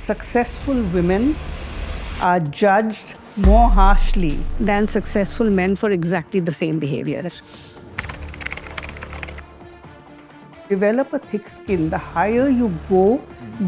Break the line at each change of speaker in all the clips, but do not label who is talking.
successful women are judged more harshly than successful men for exactly the same behaviors. Develop a thick skin. The higher you go,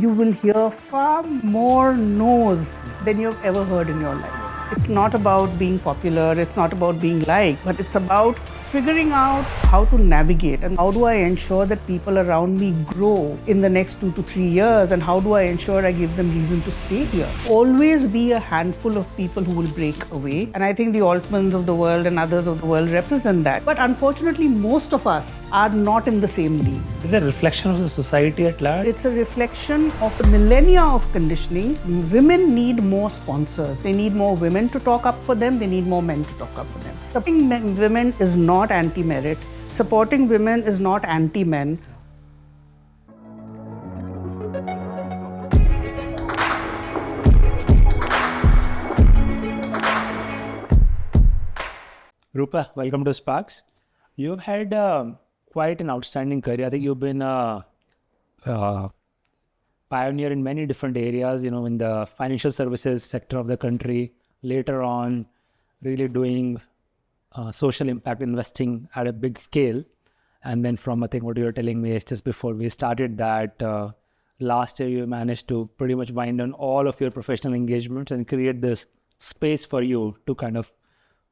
you will hear far more no's than you've ever heard in your life. It's not about being popular, it's not about being liked, but it's about figuring out how to navigate and how do I ensure that people around me grow in the next 2 to 3 years, and how do I ensure I give them reason to stay here. Always be a handful of people who will break away, and I think the Altmans of the world and others of the world represent that. But unfortunately, most of us are not in the same league.
Is it a reflection of the society at large?
It's a reflection of the millennia of conditioning. Women need more sponsors. They need more women to talk up for them. They need more men to talk up for them. Supporting women is not anti-merit. Supporting women is not anti-men.
Roopa, welcome to SparX. You've had quite an outstanding career. I think you've been a pioneer in many different areas, in the financial services sector of the country. Later on, really doing social impact investing at a big scale. And then from, I think what you were telling me just before we started that last year you managed to pretty much wind down all of your professional engagements and create this space for you to kind of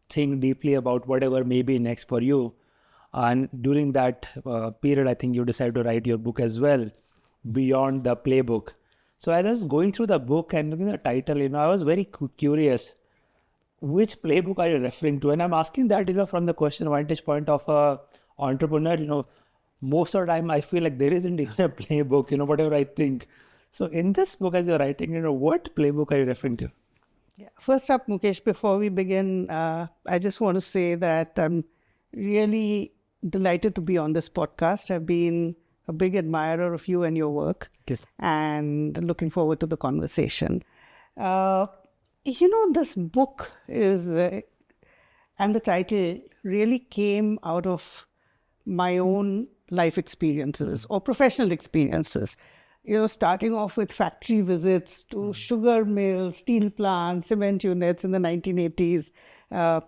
think deeply about whatever may be next for you. And during that period, I think you decided to write your book as well, Beyond the Playbook. So as I was going through the book and looking at the title, I was very curious, which playbook are you referring to? And I'm asking that, from the question vantage point of a entrepreneur. Most of the time I feel like there isn't even a playbook, whatever I think. So in this book, as you're writing, what playbook are you referring to?
Yeah. First up, Mukesh, before we begin, I just want to say that I'm really delighted to be on this podcast. I've been a big admirer of you and your work,
yes,
and looking forward to the conversation. This book is, and the title really came out of my own life experiences or professional experiences. Starting off with factory visits to sugar mills, steel plants, cement units in the 1980s,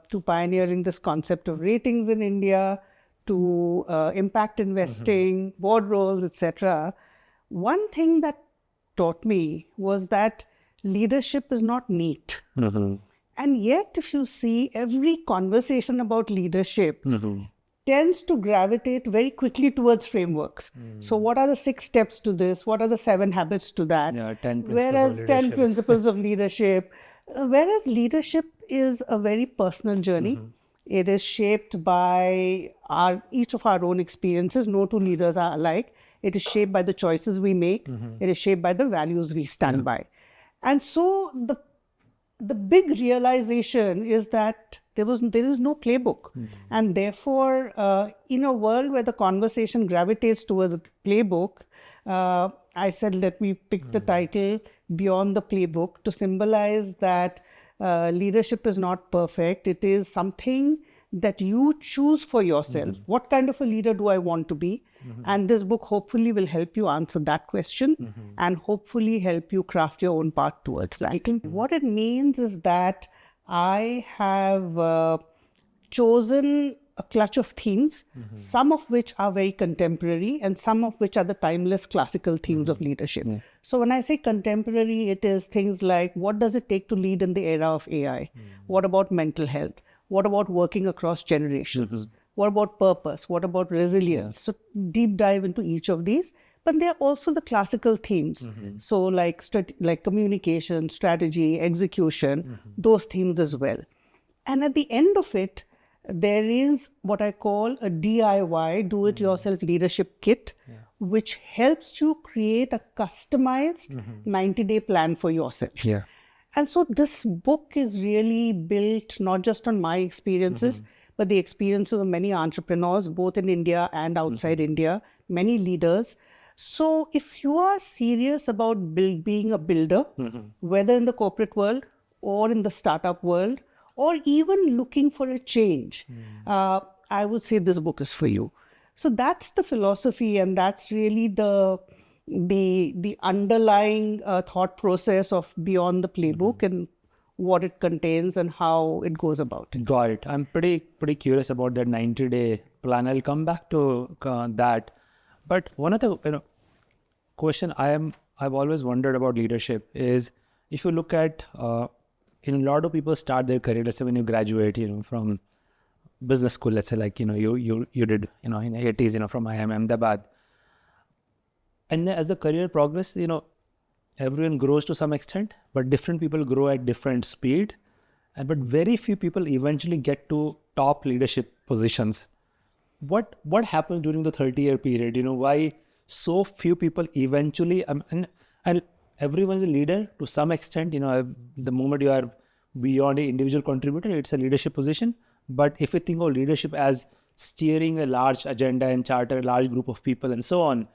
to pioneering this concept of ratings in India, to impact investing, board roles, etc. One thing that taught me was that leadership is not neat. And yet, if you see, every conversation about leadership tends to gravitate very quickly towards frameworks. So what are the 6 steps to this? What are the 7 habits to that?
10 principles
Whereas
of
10
leadership.
principles of leadership. Whereas leadership is a very personal journey. It is shaped by each of our own experiences. No two leaders are alike. It is shaped by the choices we make. It is shaped by the values we stand by. And so the big realization is that there is no playbook. And therefore, in a world where the conversation gravitates towards a playbook, I said, let me pick the title Beyond the Playbook to symbolize that leadership is not perfect. It is something that you choose for yourself. What kind of a leader do I want to be? And this book hopefully will help you answer that question and hopefully help you craft your own path towards that. What it means is that I have chosen a clutch of themes, some of which are very contemporary and some of which are the timeless classical themes of leadership. So when I say contemporary, it is things like, what does it take to lead in the era of AI? What about mental health? What about working across generations? What about purpose? What about resilience? So deep dive into each of these. But they're also the classical themes. So like communication, strategy, execution, those themes as well. And at the end of it, there is what I call a DIY, do-it-yourself leadership kit, which helps you create a customized 90-day plan for yourself. And so this book is really built not just on my experiences, but the experiences of many entrepreneurs, both in India and outside India, many leaders. So if you are serious about being a builder, whether in the corporate world or in the startup world, or even looking for a change, I would say this book is for you. So that's the philosophy, and that's really the the underlying thought process of Beyond the Playbook and what it contains and how it goes about it.
Got it. I'm pretty curious about that 90-day plan. I'll come back to that. But one of the question I've always wondered about leadership is, if you look at a lot of people start their career, let's say when you graduate, from business school, let's say like you did in 80s, from IIM Ahmedabad, and then as the career progresses, everyone grows to some extent, but different people grow at different speed, but very few people eventually get to top leadership positions. What happens during the 30-year period? Why so few people eventually, and everyone's a leader to some extent. The moment you are beyond an individual contributor, it's a leadership position. But if you think of leadership as steering a large agenda and charter a large group of people and so on,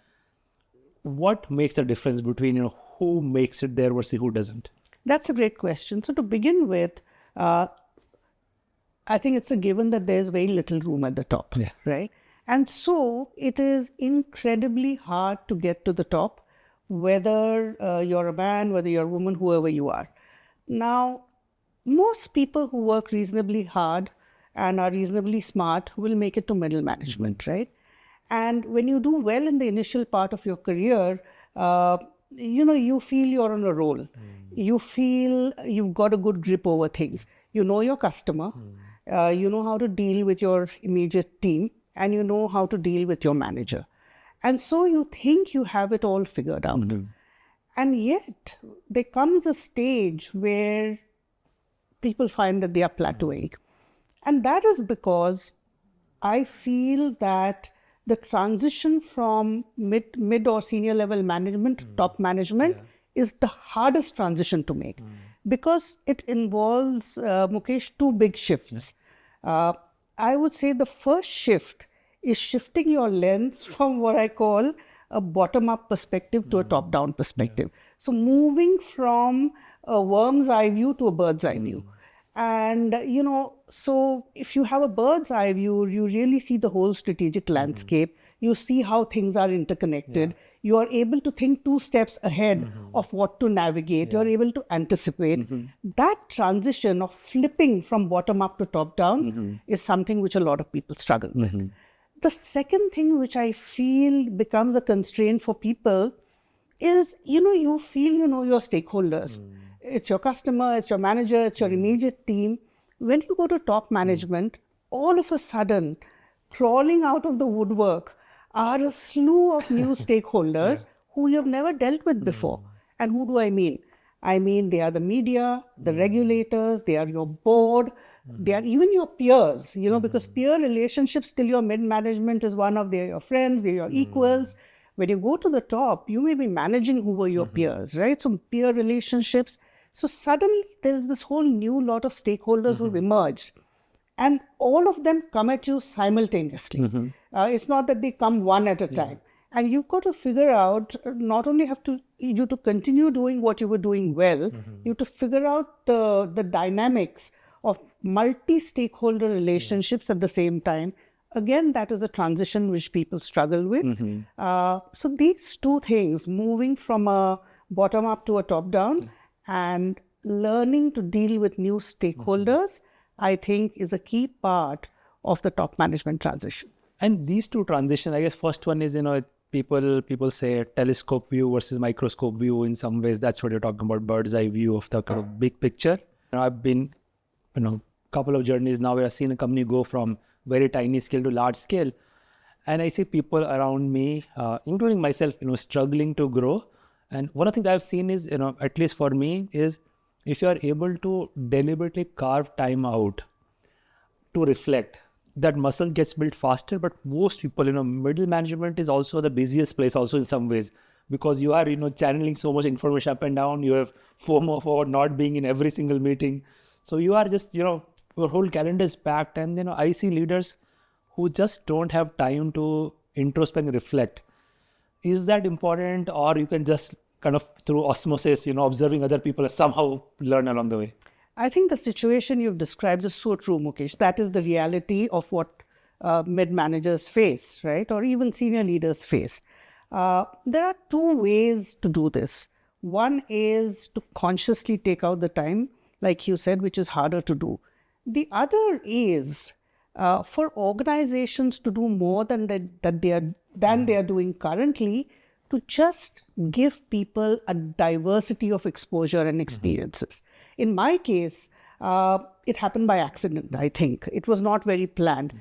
what makes the difference between who makes it there versus who doesn't?
That's a great question. So to begin with, I think it's a given that there's very little room at the top, right? And so it is incredibly hard to get to the top, whether you're a man, whether you're a woman, whoever you are. Now, most people who work reasonably hard and are reasonably smart will make it to middle management, right? And when you do well in the initial part of your career, you feel you're on a roll. You feel you've got a good grip over things. You know your customer, you know how to deal with your immediate team, and you know how to deal with your manager. And so you think you have it all figured out. And yet, there comes a stage where people find that they are plateauing. And that is because I feel that the transition from mid or senior level management to top management is the hardest transition to make, because it involves, Mukesh, two big shifts. I would say the first shift is shifting your lens from what I call a bottom-up perspective to a top-down perspective. So moving from a worm's eye view to a bird's eye view. And, so if you have a bird's eye view, you really see the whole strategic landscape. You see how things are interconnected. You are able to think 2 steps ahead of what to navigate. You're able to anticipate. That transition of flipping from bottom up to top down is something which a lot of people struggle with. The second thing which I feel becomes a constraint for people is, you feel you know your stakeholders. It's your customer, it's your manager, it's your immediate team. When you go to top management, all of a sudden, crawling out of the woodwork are a slew of new stakeholders who you've never dealt with before. And who do I mean? I mean, they are the media, the regulators, they are your board, they are even your peers, because peer relationships till your mid-management is one of, they're your friends, they're your equals. When you go to the top, you may be managing who were your peers, right? So peer relationships. So suddenly there's this whole new lot of stakeholders who've emerged, and all of them come at you simultaneously. It's not that they come one at a time. And you've got to figure out, not only you to continue doing what you were doing well, you have to figure out the dynamics of multi-stakeholder relationships at the same time. Again, that is a transition which people struggle with. So these two things, moving from a bottom-up to a top-down and learning to deal with new stakeholders, I think is a key part of the top management transition.
And these two transitions, I guess first one is, people say telescope view versus microscope view. In some ways, that's what you're talking about, bird's eye view of the kind of big picture. I've been, couple of journeys now where I've seen a company go from very tiny scale to large scale. And I see people around me, including myself, struggling to grow. And one of the things I've seen is, at least for me, is if you are able to deliberately carve time out to reflect, that muscle gets built faster. But most people, middle management is also the busiest place also in some ways, because you are, channeling so much information up and down. You have FOMO for not being in every single meeting. So you are just, your whole calendar is packed. And, I see leaders who just don't have time to introspect and reflect. Is that important, or you can just kind of through osmosis, observing other people somehow learn along the way?
I think the situation you've described is so true, Mukesh. That is the reality of what mid-managers face, right? Or even senior leaders face. There are two ways to do this. One is to consciously take out the time, like you said, which is harder to do. The other is for organizations to do more than they are doing currently, to just give people a diversity of exposure and experiences. In my case, it happened by accident, I think. It was not very planned.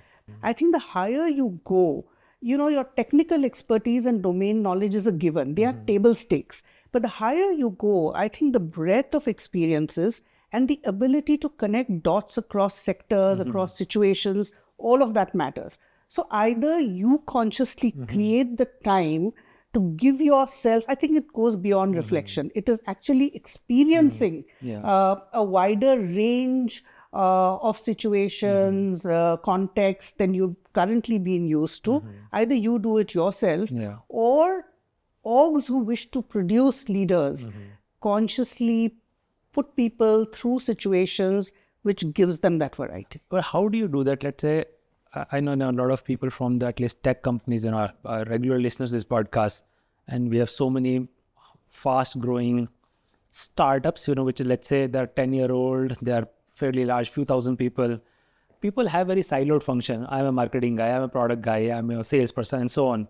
I think the higher you go, your technical expertise and domain knowledge is a given. They are table stakes. But the higher you go, I think the breadth of experiences and the ability to connect dots across sectors, across situations, all of that matters. So either you consciously create the time to give yourself, I think it goes beyond reflection. It is actually experiencing a wider range of situations, contexts than you've currently been used to. Either you do it yourself or orgs who wish to produce leaders consciously put people through situations which gives them that variety.
But how do you do that? Let's say, I know a lot of people from the, at least tech companies, are regular listeners to this podcast, and we have so many fast growing startups, which, let's say, they're 10-year-old, they're fairly large, few thousand people. People have very siloed function. I'm a marketing guy, I'm a product guy, I'm a salesperson, and so on.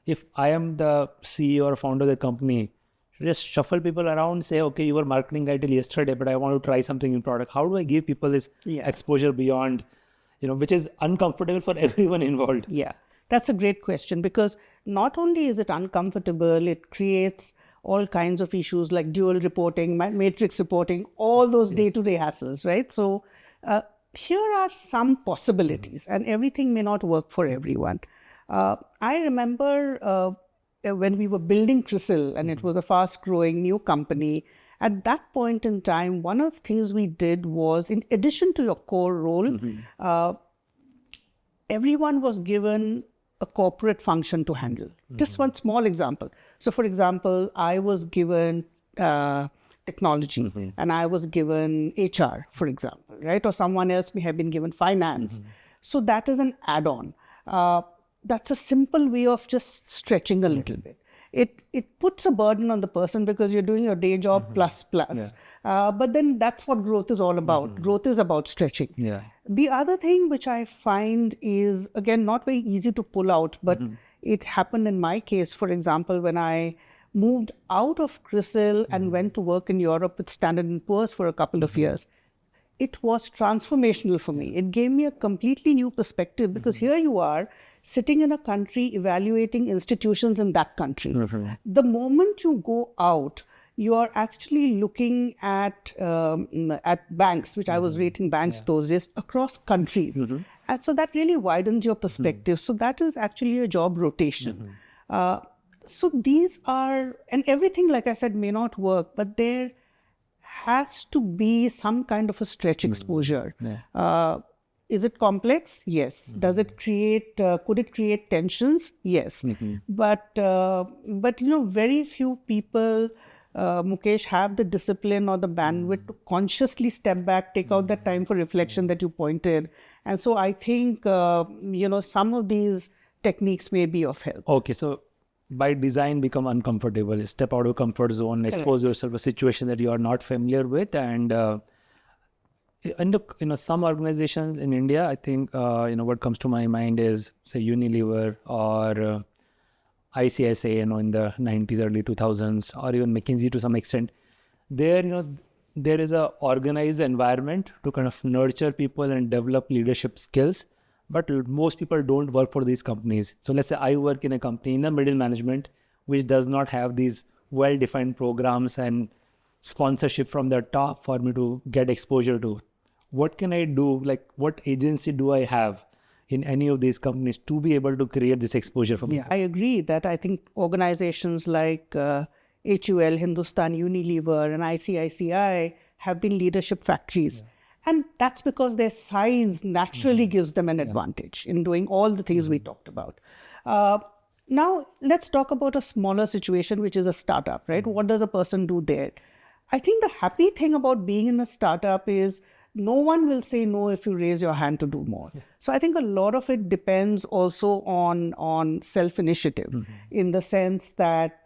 If I am the CEO or founder of the company, just shuffle people around, say, okay, you were marketing guy till yesterday, but I want to try something in product. How do I give people this exposure beyond, which is uncomfortable for everyone involved?
Yeah, that's a great question, because not only is it uncomfortable, it creates all kinds of issues like dual reporting, matrix reporting, all those day-to-day hassles, right? So here are some possibilities, and everything may not work for everyone. I remember when we were building CRISIL, and it was a fast-growing new company, at that point in time, one of the things we did was, in addition to your core role, everyone was given a corporate function to handle. Just one small example. So, for example, I was given technology, and I was given HR, for example, right? Or someone else may have been given finance. So that is an add-on. That's a simple way of just stretching a little bit. It puts a burden on the person because you're doing your day job plus. But then that's what growth is all about. Growth is about stretching. The other thing which I find is, again, not very easy to pull out, but it happened in my case, for example, when I moved out of CRISIL and went to work in Europe with Standard & Poor's for a couple of years. It was transformational for me. It gave me a completely new perspective, because here you are sitting in a country evaluating institutions in that country. The moment you go out, you are actually looking at banks, which I was rating banks those days, across countries. And so that really widens your perspective. So that is actually a job rotation. So these are, and everything, like I said, may not work, but there has to be some kind of a stretch exposure. Is it complex? Yes. Does it create, could it create tensions? Yes. But very few people, Mukesh, have the discipline or the bandwidth to consciously step back, take out that time for reflection that you pointed. And so I think, some of these techniques may be of help.
Okay. So by design, become uncomfortable, step out of comfort zone, expose yourself to a situation that you are not familiar with. And some organizations in India, I think, what comes to my mind is, say, Unilever or ICICI, in the 90s, early 2000s, or even McKinsey to some extent. There, there is a organized environment to kind of nurture people and develop leadership skills. But most people don't work for these companies. So let's say I work in a company in the middle management, which does not have these well-defined programs and sponsorship from the top for me to get exposure to. What can I do? Like, what agency do I have in any of these companies to be able to create this exposure for myself?
I agree that I think organizations like HUL, Hindustan Unilever, and ICICI have been leadership factories. And that's because their size naturally gives them an advantage in doing all the things we talked about. Now, let's talk about a smaller situation, which is a startup, right? What does a person do there? I think the happy thing about being in a startup is no one will say no if you raise your hand to do more. So I think a lot of it depends also on self-initiative, in the sense that,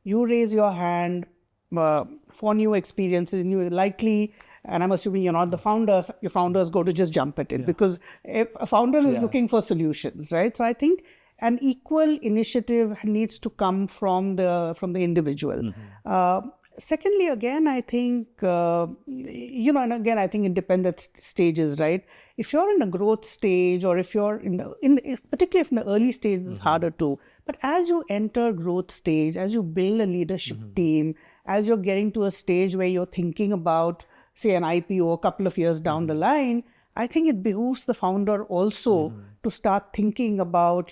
you raise your hand for new experiences, and you likely, and I'm assuming you're not the founders, your founders go to just jump at it, because if a founder is looking for solutions, right? So I think an equal initiative needs to come from the individual. Secondly, again, I think, and again, I think it depends at stages, right? If you're in a growth stage, or if you're particularly if in the early stages, it's harder to. But as you enter growth stage, as you build a leadership team, as you're getting to a stage where you're thinking about, say, an IPO a couple of years down the line, I think it behooves the founder also to start thinking about,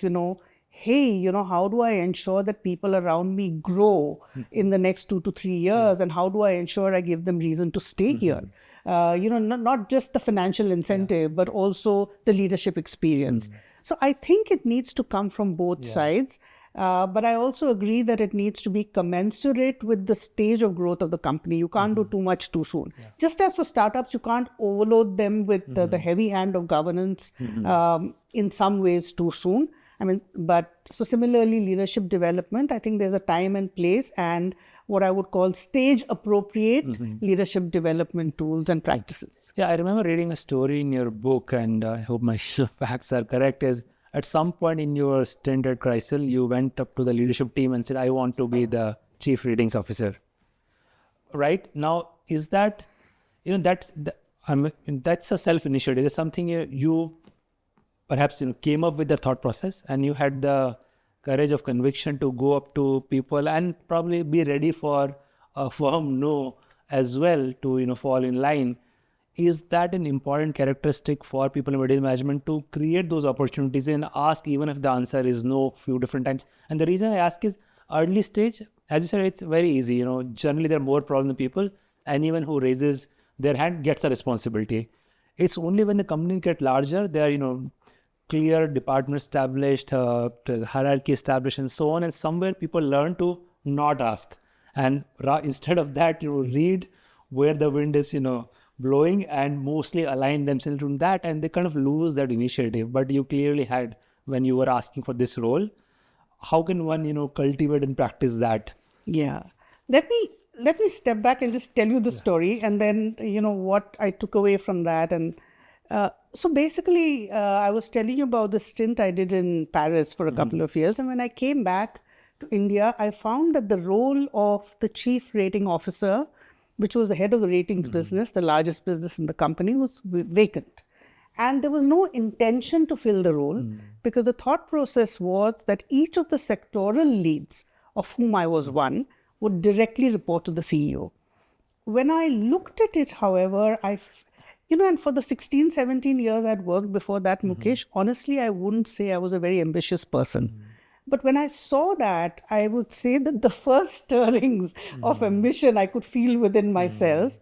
hey, how do I ensure that people around me grow in the next 2 to 3 years? And how do I ensure I give them reason to stay here? Not just the financial incentive, but also the leadership experience. So I think it needs to come from both sides. But I also agree that it needs to be commensurate with the stage of growth of the company. You can't do too much too soon. Just as for startups, you can't overload them with the heavy hand of governance in some ways too soon. So similarly, leadership development, I think there's a time and place, and what I would call stage appropriate leadership development tools and practices.
Yeah, I remember reading a story in your book, and I hope my facts are correct, is at some point in your stint at CRISIL, you went up to the leadership team and said, I want to be the chief ratings officer. Right? Now, is that, that's a self-initiative. It's something you perhaps came up with the thought process, and you had the courage of conviction to go up to people and probably be ready for a firm no as well to fall in line. Is that an important characteristic for people in middle management, to create those opportunities and ask even if the answer is no few different times? And the reason I ask is, early stage, as you said, it's very easy. Generally there are more problem people. Anyone who raises their hand gets a responsibility. It's only when the company get larger, there are clear department established, hierarchy established, and so on. And somewhere people learn to not ask. And instead of that, read where the wind is, blowing, and mostly align themselves to that, and they kind of lose that initiative. But you clearly had when you were asking for this role. How can one, cultivate and practice that?
Yeah. Let me step back and just tell you the story, and then, what I took away from that. And so basically, I was telling you about the stint I did in Paris for a couple of years. And when I came back to India, I found that the role of the chief rating officer, which was the head of the ratings business, the largest business in the company, was vacant. And there was no intention to fill the role, because the thought process was that each of the sectoral leads, of whom I was one, would directly report to the CEO. When I looked at it, however, and for the 16, 17 years I'd worked before that, Mukesh, honestly, I wouldn't say I was a very ambitious person. But when I saw that, I would say that the first stirrings of ambition I could feel within myself.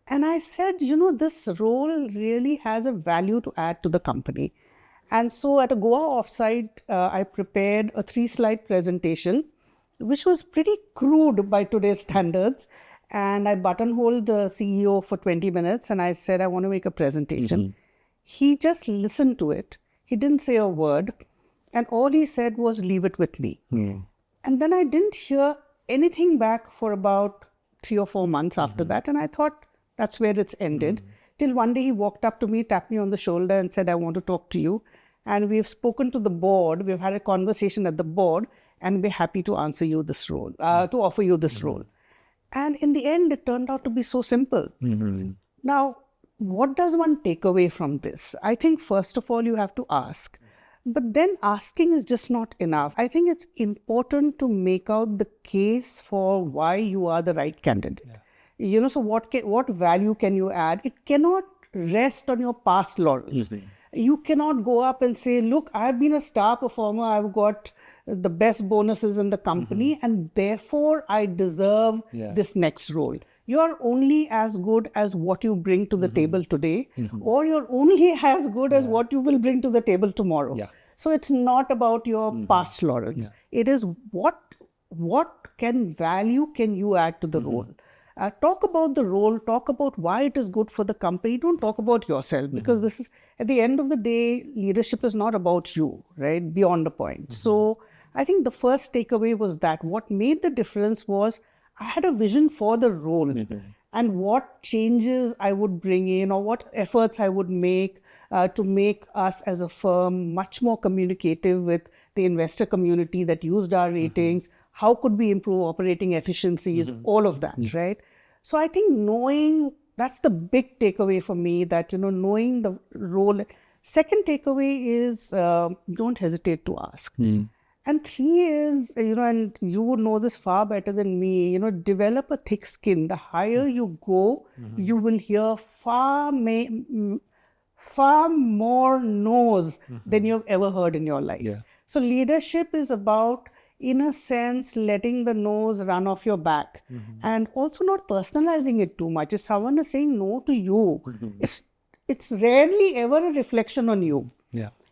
And I said, this role really has a value to add to the company. And so at a Goa offsite, I prepared a 3-slide presentation, which was pretty crude by today's standards. And I buttonholed the CEO for 20 minutes and I said, I want to make a presentation. He just listened to it. He didn't say a word. And all he said was, leave it with me. And then I didn't hear anything back for about 3 or 4 months after that. And I thought that's where it's ended. Till one day he walked up to me, tapped me on the shoulder and said, I want to talk to you. And we've spoken to the board. We've had a conversation at the board and we're happy to answer you this role, to offer you this role. And in the end, it turned out to be so simple. Now, what does one take away from this? I think, first of all, you have to ask. But then asking is just not enough. I think it's important to make out the case for why you are the right candidate. So what value can you add? It cannot rest on your past laurels. You cannot go up and say, look, I've been a star performer. I've got the best bonuses in the company and therefore I deserve this next role. You're only as good as what you bring to the table today, or you're only as good as what you will bring to the table tomorrow. So it's not about your past laurels. It is what value can you add to the role? Talk about the role, talk about why it is good for the company. Don't talk about yourself, because this is, at the end of the day, leadership is not about you, right? Beyond the point. So I think the first takeaway was that what made the difference was I had a vision for the role and what changes I would bring in or what efforts I would make to make us as a firm much more communicative with the investor community that used our ratings. How could we improve operating efficiencies, all of that, right? So I think knowing, that's the big takeaway for me, that, knowing the role. Second takeaway is don't hesitate to ask. And 3 is, and you would know this far better than me, develop a thick skin. The higher you go, you will hear far more no's than you've ever heard in your life. So leadership is about, in a sense, letting the no's run off your back and also not personalizing it too much. If someone is saying no to you, it's rarely ever a reflection on you.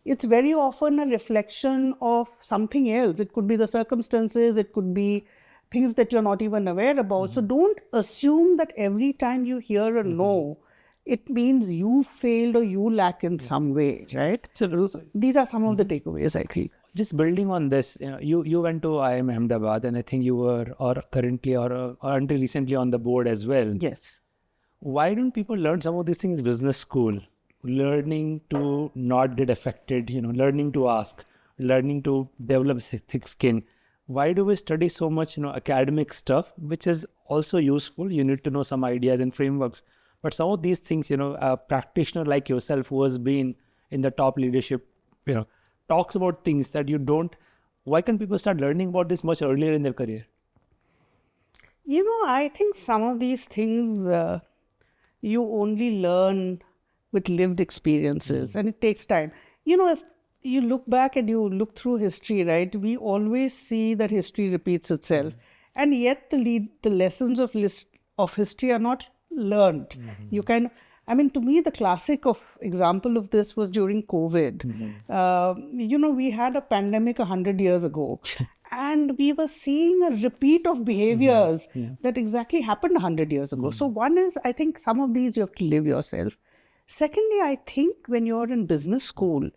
It's very often a reflection of something else. It could be the circumstances, it could be things that you're not even aware about. So don't assume that every time you hear a no, it means you failed or you lack in some way, right? So these are some of the takeaways, I think.
Just building on this, you went to IIM Ahmedabad, and I think you were currently or until recently on the board as well.
Yes.
Why don't people learn some of these things in business school? Learning to not get affected, learning to ask, learning to develop thick skin. Why do we study so much, academic stuff, which is also useful? You need to know some ideas and frameworks. But some of these things, a practitioner like yourself who has been in the top leadership, talks about things that you don't. Why can't people start learning about this much earlier in their career?
I think some of these things you only learn with lived experiences, and it takes time. If you look back and you look through history, right, we always see that history repeats itself, and yet the lessons of history are not learned. You can, to me, the classic example of this was during COVID. We had a pandemic 100 years ago, and we were seeing a repeat of behaviors that exactly happened 100 years ago. So one is, I think some of these you have to live yourself. Secondly, I think when you're in business school,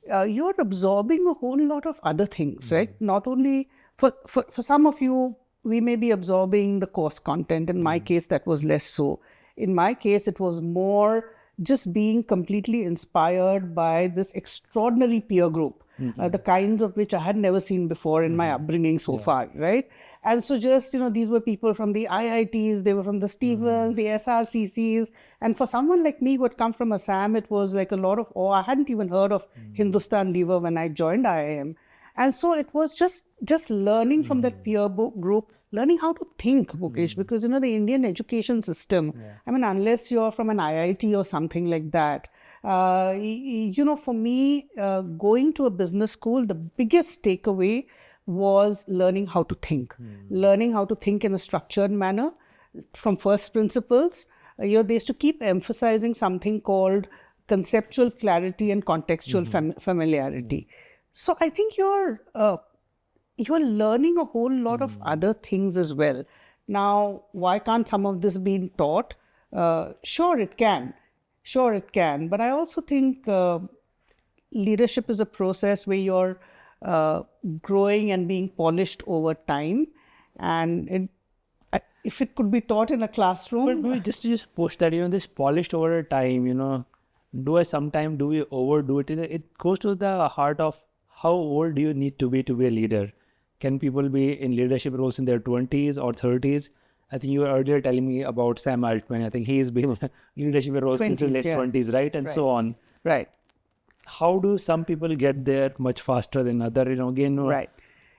you're absorbing a whole lot of other things, right? Not only, for some of you, we may be absorbing the course content. In my case, that was less so. In my case, it was more just being completely inspired by this extraordinary peer group, the kinds of which I had never seen before in my upbringing so far, right? And so just, these were people from the IITs, they were from the Stevens, the SRCCs. And for someone like me who had come from Assam, it was like a lot of awe. I hadn't even heard of Hindustan Lever when I joined IIM. And so it was just learning from that peer group, learning how to think, Mukesh, because, the Indian education system, unless you're from an IIT or something like that, for me, going to a business school, the biggest takeaway was learning how to think, learning how to think in a structured manner from first principles. They used to keep emphasizing something called conceptual clarity and contextual familiarity. So I think you're learning a whole lot of other things as well. Now, why can't some of this be taught? Sure, it can. But I also think leadership is a process where you're growing and being polished over time. And if it could be taught in a classroom.
But just push that, this polished over a time, do we overdo it? It goes to the heart of how old do you need to be a leader? Can people be in leadership roles in their 20s or 30s? I think you were earlier telling me about Sam Altman. I think he's been in leadership roles since his late 20s, right? And so on.
Right.
How do some people get there much faster than others?
Right.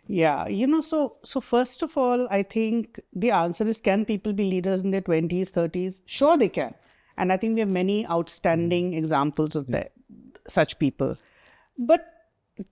Yeah. So first of all, I think the answer is, can people be leaders in their 20s, 30s? Sure, they can. And I think we have many outstanding examples of such people. But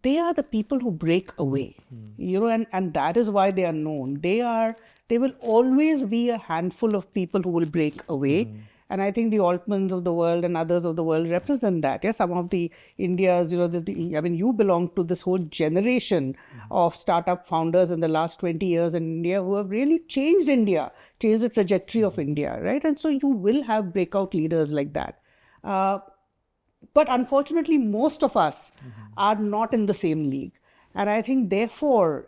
they are the people who break away, and that is why they are known. There will always be a handful of people who will break away. And I think the Altmans of the world and others of the world represent that. Yeah, some of the India's, you belong to this whole generation of startup founders in the last 20 years in India who have really changed India, changed the trajectory of India, right? And so you will have breakout leaders like that. But unfortunately, most of us are not in the same league. And I think, therefore,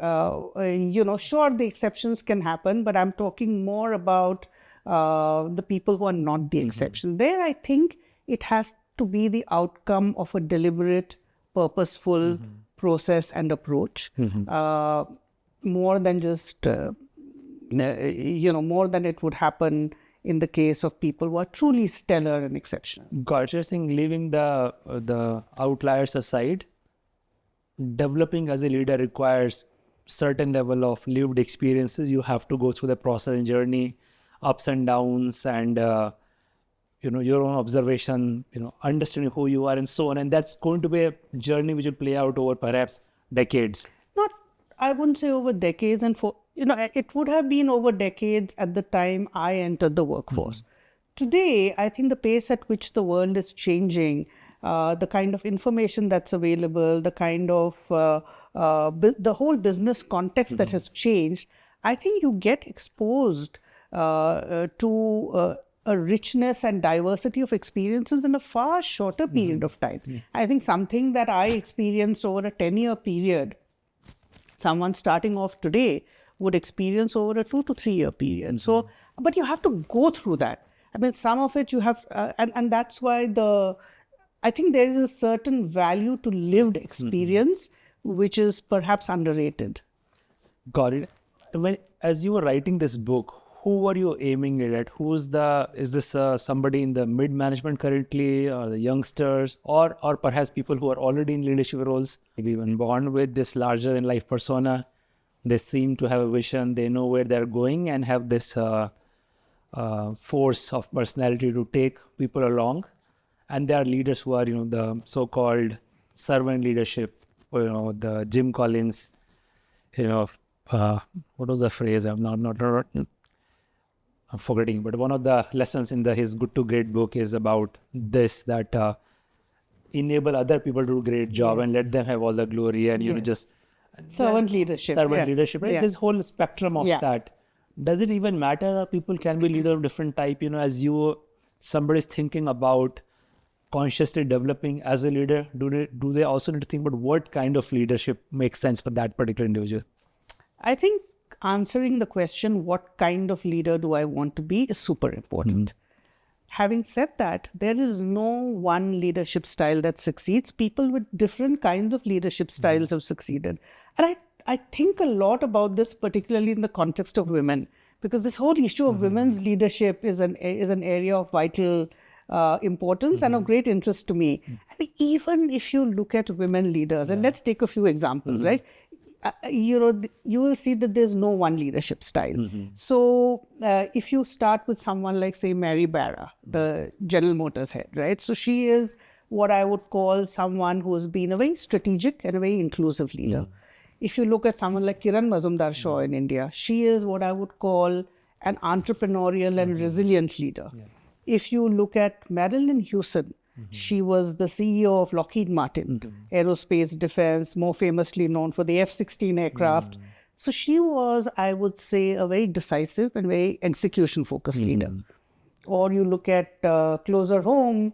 sure, the exceptions can happen, but I'm talking more about the people who are not the exception. There, I think it has to be the outcome of a deliberate, purposeful process and approach, more than just, more than it would happen in the case of people who are truly stellar and exceptional.
Got you. Saying leaving the outliers aside, developing as a leader requires certain level of lived experiences. You have to go through the process and journey, ups and downs, and your own observation, understanding who you are and so on. And that's going to be a journey which will play out over perhaps decades.
I wouldn't say over decades, and it would have been over decades at the time I entered the workforce. Today, I think the pace at which the world is changing, the kind of information that's available, the kind of the whole business context that has changed, I think you get exposed to a richness and diversity of experiences in a far shorter period of time. I think something that I experienced over a 10-year period, someone starting off today would experience over a 2 to 3 year period. So, but you have to go through that. I mean, some of it you have, and that's why I think there is a certain value to lived experience, which is perhaps underrated.
Got it. As you were writing this book, who were you aiming it at? Is this somebody in the mid-management currently, or the youngsters, or perhaps people who are already in leadership roles, even born with this larger-than-life persona? They seem to have a vision, they know where they're going, and have this force of personality to take people along. And there are leaders who are, the so-called servant leadership, the Jim Collins, what was the phrase? I'm forgetting, but one of the lessons in his Good to Great book is about this, that enable other people to do a great job and let them have all the glory, and just
servant leadership.
Leadership, right?
Yeah.
This whole spectrum of that. Does it even matter? People can be leader of different type, as somebody is thinking about consciously developing as a leader, do they also need to think about what kind of leadership makes sense for that particular individual?
I think answering the question, what kind of leader do I want to be, is super important. Having said that, there is no one leadership style that succeeds. People with different kinds of leadership styles have succeeded. And I think a lot about this, particularly in the context of women, because this whole issue of women's leadership is an area of vital importance and of great interest to me. And even if you look at women leaders, and let's take a few examples, right? You will see that there's no one leadership style. So if you start with someone like, say, Mary Barra, the General Motors head, right? So she is what I would call someone who has been a very strategic and a very inclusive leader. If you look at someone like Kiran Mazumdar-Shaw in India, she is what I would call an entrepreneurial and resilient leader. If you look at Marilyn Hewson, she was the CEO of Lockheed Martin, aerospace defense, more famously known for the F-16 aircraft. So she was, I would say, a very decisive and very execution-focused leader. Or you look at closer home,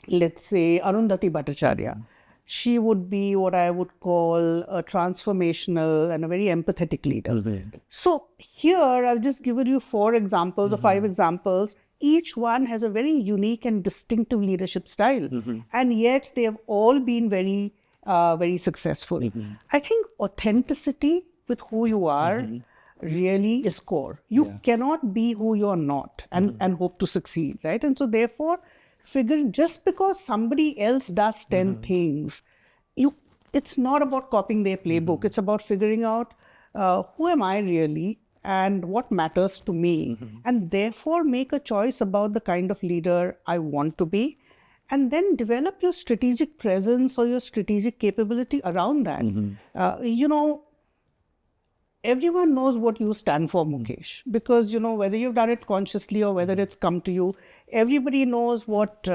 let's say Arundhati Bhattacharya. She would be what I would call a transformational and a very empathetic leader. So here, I've just given you 4 examples or 5 examples. Each one has a very unique and distinctive leadership style. And yet they have all been very, very successful. I think authenticity with who you are really is core. You cannot be who you're not and hope to succeed, right? And so therefore, just because somebody else does 10 things, it's not about copying their playbook. It's about figuring out who am I really and what matters to me, and therefore make a choice about the kind of leader I want to be, and then develop your strategic presence or your strategic capability around that. everyone knows what you stand for, Mukesh, because, whether you've done it consciously or whether it's come to you, everybody knows what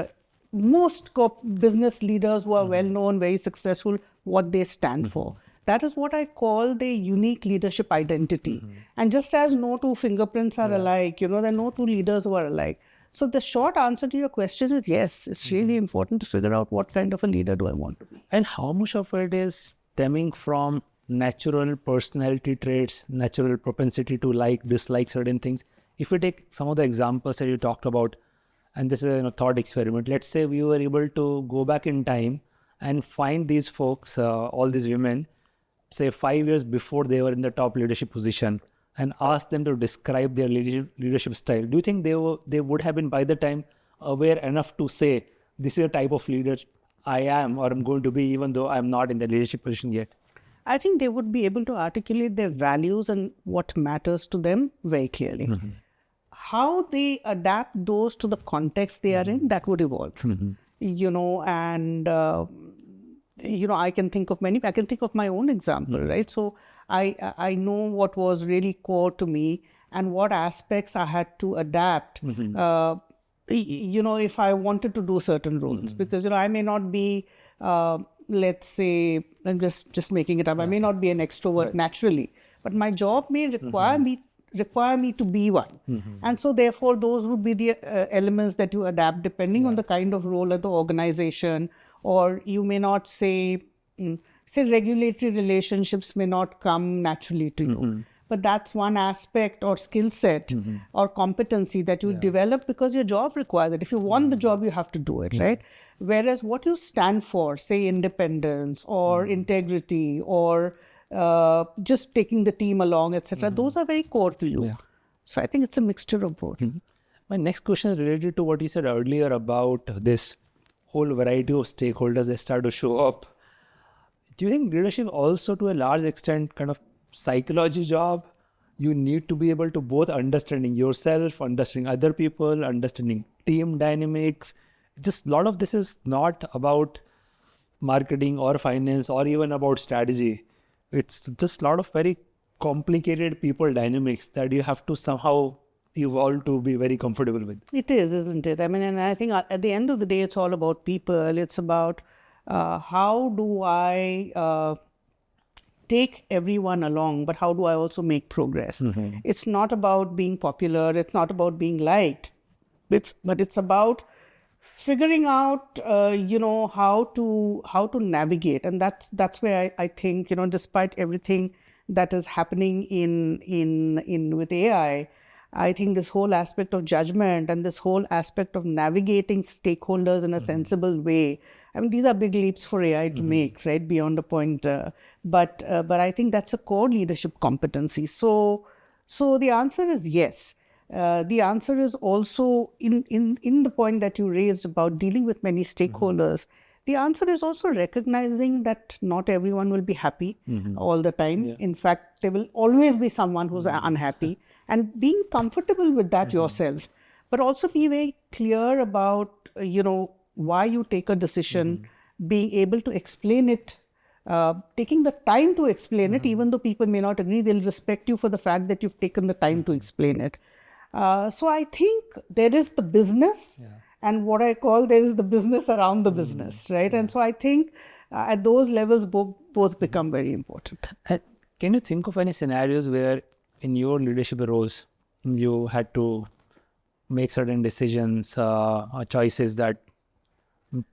most business leaders who are well known, very successful, what they stand for. That is what I call the unique leadership identity. And just as no two fingerprints are alike, there are no two leaders who are alike. So the short answer to your question is yes, it's really important to figure out what kind of a leader do I want to be.
And how much of it is stemming from natural personality traits, natural propensity to dislike certain things? If we take some of the examples that you talked about, and this is a thought experiment, let's say we were able to go back in time and find these folks, all these women, say 5 years before they were in the top leadership position, and ask them to describe their leadership style. Do you think they would have been by the time aware enough to say, this is a type of leader I am or I'm going to be, even though I'm not in the leadership position yet?
I think they would be able to articulate their values and what matters to them very clearly. How they adapt those to the context they are in, that would evolve. And I can think of my own example, right? So I know what was really core to me and what aspects I had to adapt, if I wanted to do certain roles. Because, I may not be, let's say, I'm just making it up, I may not be an extrovert naturally, but my job may require me to be one. And so therefore those would be the elements that you adapt depending on the kind of role at the organization. Or you may not say regulatory relationships may not come naturally to you. But that's one aspect or skill set or competency that you develop because your job requires it. If you want the job, you have to do it, right? Whereas what you stand for, say independence or integrity or just taking the team along, etc., those are very core to you. So I think it's a mixture of both.
My next question is related to what you said earlier about this whole variety of stakeholders that start to show up. Do you think leadership also to a large extent kind of psychology job? You need to be able to both understanding yourself, understanding other people, understanding team dynamics. Just a lot of this is not about marketing or finance or even about strategy. It's just a lot of very complicated people dynamics that you have to somehow evolve to be very comfortable with.
It is, isn't it? I mean, and I think at the end of the day, it's all about people. It's about how do I take everyone along, but how do I also make progress? It's not about being popular. It's not about being liked. But it's about figuring out, how to navigate. And that's where I think, despite everything that is happening in with AI, I think this whole aspect of judgment and this whole aspect of navigating stakeholders in a sensible way, I mean, these are big leaps for AI to make, right, beyond a point. But I think that's a core leadership competency. So the answer is yes. The answer is also in the point that you raised about dealing with many stakeholders. The answer is also recognizing that not everyone will be happy all the time. Yeah. In fact, there will always be someone who's unhappy. And being comfortable with that yourself, but also be very clear about, why you take a decision, being able to explain it, taking the time to explain it, even though people may not agree, they'll respect you for the fact that you've taken the time to explain it. So I think there is the business and what I call there is the business around the business, right? And so I think at those levels, both become very important.
Can you think of any scenarios where in your leadership roles, you had to make certain decisions or choices that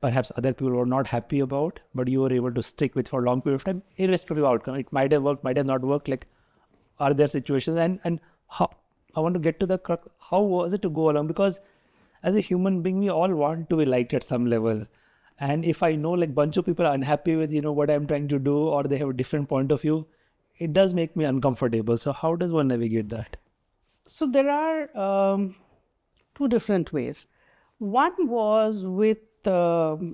perhaps other people were not happy about, but you were able to stick with for a long period of time, irrespective of outcome? It might have worked, might have not worked. Like, are there situations and how, I want to get to the crux, how was it to go along? Because as a human being, we all want to be liked at some level. And if I know like bunch of people are unhappy with, what I'm trying to do, or they have a different point of view, it does make me uncomfortable. So how does one navigate that?
So there are two different ways. One was with, I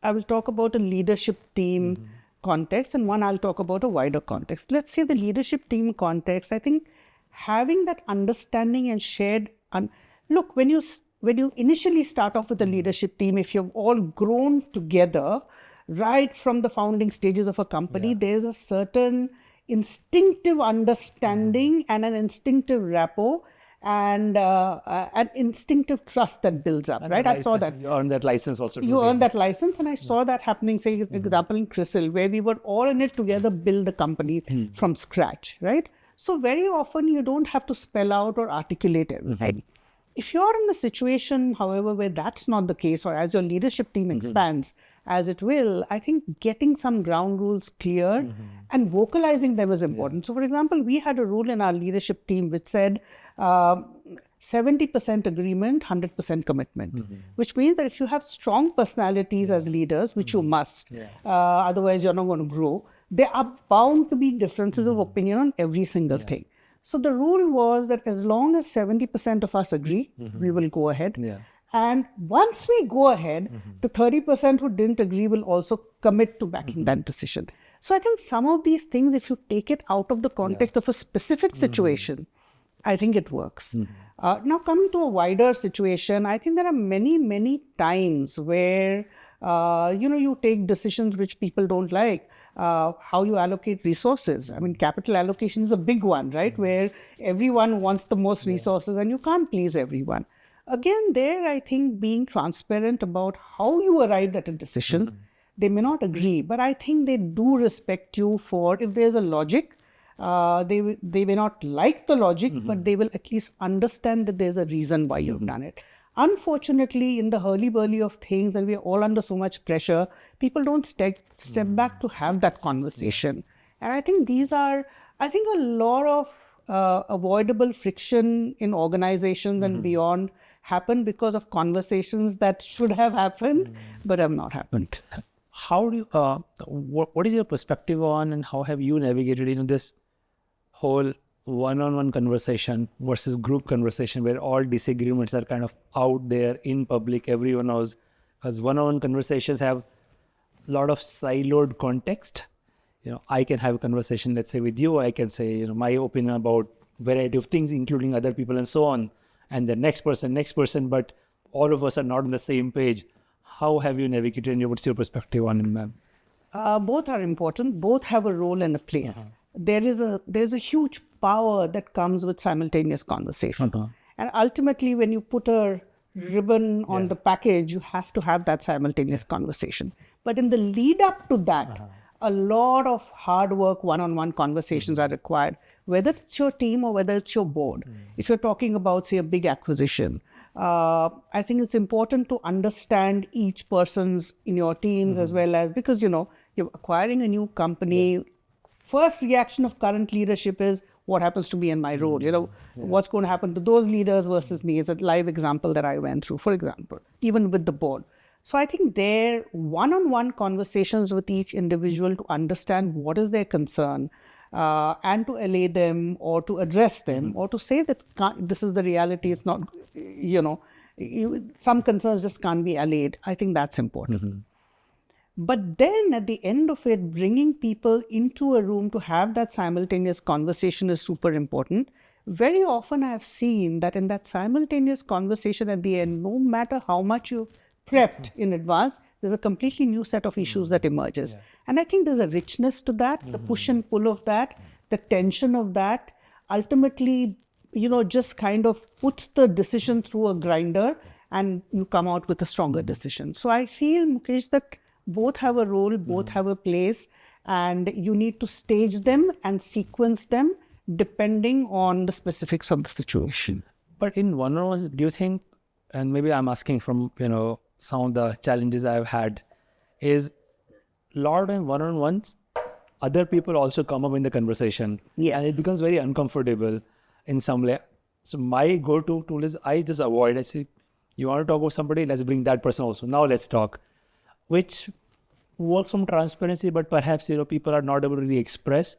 will talk about a leadership team context, and one I'll talk about a wider context. Let's say the leadership team context, I think having that understanding and shared, look, when you initially start off with a leadership team, if you've all grown together, right from the founding stages of a company, there's a certain instinctive understanding and an instinctive rapport and an instinctive trust that builds up, right? I saw that.
You earn that license also.
You earn that license, and I saw that happening, say, example, in CRISIL, where we were all in it together, build the company from scratch, right? So very often you don't have to spell out or articulate everything. If you're in a situation, however, where that's not the case, or as your leadership team expands, as it will, I think getting some ground rules clear and vocalizing them is important. So, for example, we had a rule in our leadership team which said 70% agreement, 100% commitment, which means that if you have strong personalities as leaders, which you must, otherwise you're not going to grow, there are bound to be differences of opinion on every single thing. So the rule was that as long as 70% of us agree, we will go ahead. And once we go ahead, the 30% who didn't agree will also commit to backing that decision. So I think some of these things, if you take it out of the context of a specific situation, I think it works. Now coming to a wider situation, I think there are many, many times where, you take decisions which people don't like. How you allocate resources. I mean, capital allocation is a big one, right? Where everyone wants the most resources and you can't please everyone. Again, there, I think being transparent about how you arrived at a decision, they may not agree, but I think they do respect you for, if there's a logic, they may not like the logic, but they will at least understand that there's a reason why you've done it. Unfortunately, in the hurly-burly of things, and we're all under so much pressure, people don't step back to have that conversation. And I think these are, a lot of avoidable friction in organizations and beyond happen because of conversations that should have happened, but have not happened.
How do you, what is your perspective on, and how have you navigated, this whole one-on-one conversation versus group conversation where all disagreements are kind of out there in public, everyone knows, because one-on-one conversations have a lot of siloed context. I can have a conversation, let's say with you, I can say, my opinion about variety of things, including other people and so on, and the next person, but all of us are not on the same page. How have you navigated, and what's your perspective on it, ma'am?
Both are important, both have a role and a place. There's a huge power that comes with simultaneous conversation. And ultimately, when you put a ribbon on the package, you have to have that simultaneous conversation. But in the lead up to that, a lot of hard work, one-on-one conversations are required, whether it's your team or whether it's your board. If you're talking about, say, a big acquisition, I think it's important to understand each person's in your teams as well as, because, you're acquiring a new company. First reaction of current leadership is, what happens to me in my role? What's going to happen to those leaders versus me? It's a live example that I went through, for example, even with the board. So I think their one-on-one conversations with each individual to understand what is their concern and to allay them or to address them or to say that this is the reality, it's not, some concerns just can't be allayed. I think that's important. But then at the end of it, bringing people into a room to have that simultaneous conversation is super important. Very often I have seen that in that simultaneous conversation at the end, no matter how much you prepped in advance, there's a completely new set of issues that emerges. And I think there's a richness to that, the push and pull of that, the tension of that, ultimately, just kind of puts the decision through a grinder and you come out with a stronger decision. So I feel, Mukesh, that both have a role, both have a place, and you need to stage them and sequence them depending on the specifics of the situation.
But in one-on-ones, do you think, and maybe I'm asking from, some of the challenges I've had, is a lot of one-on-ones, other people also come up in the conversation.
Yes.
And it becomes very uncomfortable in some way. So my go-to tool is I just avoid. I say, you want to talk about somebody, let's bring that person also. Now let's talk. Which works from transparency, but perhaps, people are not able to really express.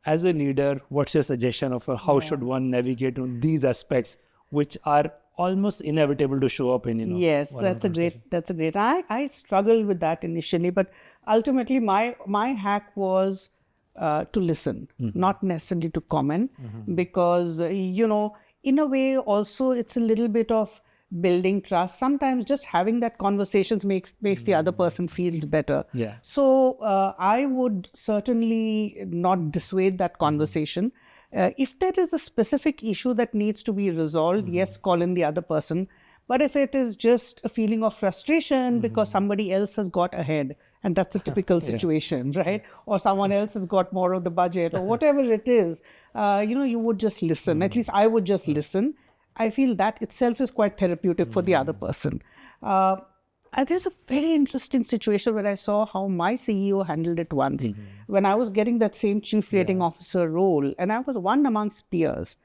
As a leader, what's your suggestion of how should one navigate on these aspects, which are almost inevitable to show up in,
Yes, that's a great. I struggled with that initially, but ultimately my hack was to listen, not necessarily to comment, because, in a way also it's a little bit of building trust. Sometimes just having that conversations makes the other person feels better.
Yeah.
So I would certainly not dissuade that conversation. If there is a specific issue that needs to be resolved, yes, call in the other person. But if it is just a feeling of frustration because somebody else has got ahead, and that's a typical situation, right? Or someone else has got more of the budget, or whatever it is, you would just listen. At least I would just listen. I feel that itself is quite therapeutic for the other person. And there's a very interesting situation where I saw how my CEO handled it once. When I was getting that same chief rating officer role, and I was one amongst peers,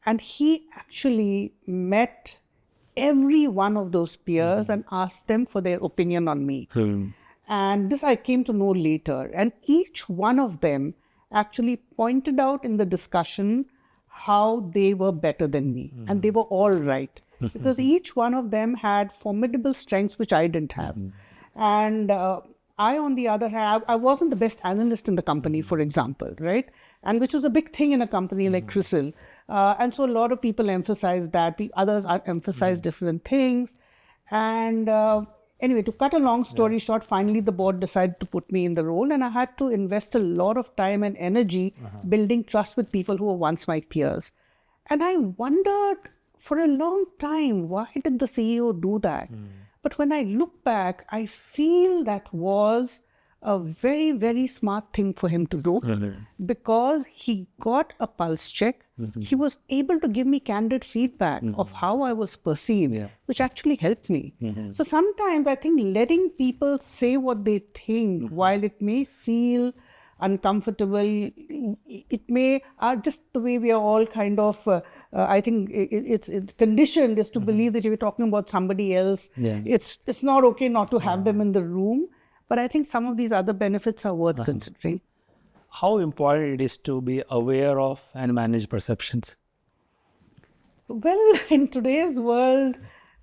and he actually met every one of those peers and asked them for their opinion on me. And this I came to know later. And each one of them actually pointed out in the discussion how they were better than me. And they were all right. Because each one of them had formidable strengths which I didn't have. And I, on the other hand, I wasn't the best analyst in the company, for example, right? And which was a big thing in a company like CRISIL. And so a lot of people emphasize that, others emphasize different things. And anyway, to cut a long story short, finally the board decided to put me in the role, and I had to invest a lot of time and energy building trust with people who were once my peers. And I wondered for a long time, why did the CEO do that? But when I look back, I feel that was a very, very smart thing for him to do, because he got a pulse check. He was able to give me candid feedback of how I was perceived, which actually helped me. So sometimes I think letting people say what they think, while it may feel uncomfortable, it may, just the way we are all kind of, I think it's conditioned is to believe that if you're talking about somebody else, it's not okay not to have them in the room. But I think some of these other benefits are worth considering.
How important it is to be aware of and manage perceptions?
Well, in today's world,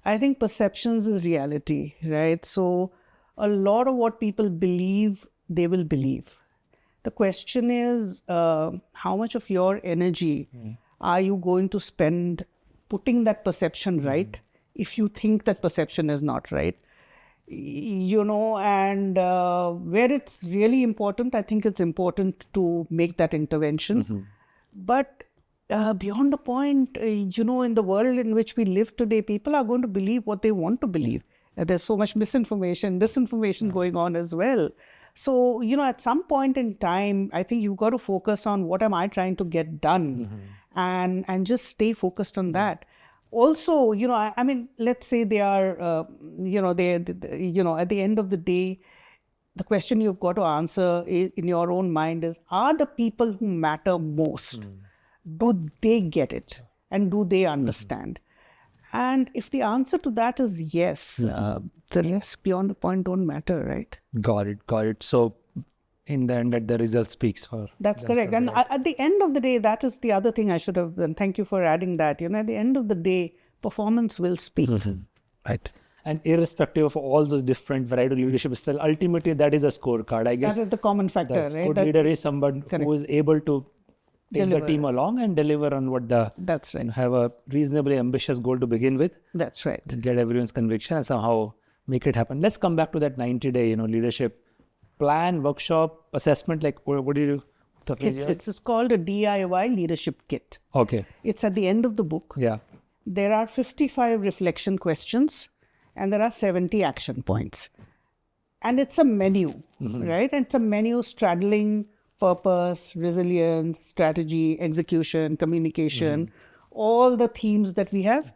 I think perceptions is reality, right? So a lot of what people believe, they will believe. The question is, how much of your energy are you going to spend putting that perception right if you think that perception is not right? And where it's really important, I think it's important to make that intervention. But beyond the point, in the world in which we live today, people are going to believe what they want to believe. There's so much misinformation, disinformation going on as well. So, at some point in time, I think you've got to focus on what am I trying to get done, and just stay focused on that. Also, I mean, let's say they are, at the end of the day, the question you've got to answer in your own mind is, are the people who matter most, do they get it? And do they understand? And if the answer to that is yes, the rest beyond the point don't matter, right?
Got it. So in the end, that the result speaks for.
That's correct. And at the end of the day, that is the other thing I should have done. Thank you for adding that. At the end of the day, performance will speak.
Right. And irrespective of all those different variety of leadership styles, ultimately that is a scorecard, I guess.
That is the common factor, right?
Good leader is somebody who is able to take the team along and deliver on what
That's right.
Have a reasonably ambitious goal to begin with.
That's right.
Get everyone's conviction and somehow make it happen. Let's come back to that 90-day, leadership plan, workshop, assessment. Like, what do you do?
It's called a DIY leadership kit.
Okay.
It's at the end of the book.
Yeah.
There are 55 reflection questions and there are 70 action points. And it's a menu, right? And it's a menu straddling purpose, resilience, strategy, execution, communication, all the themes that we have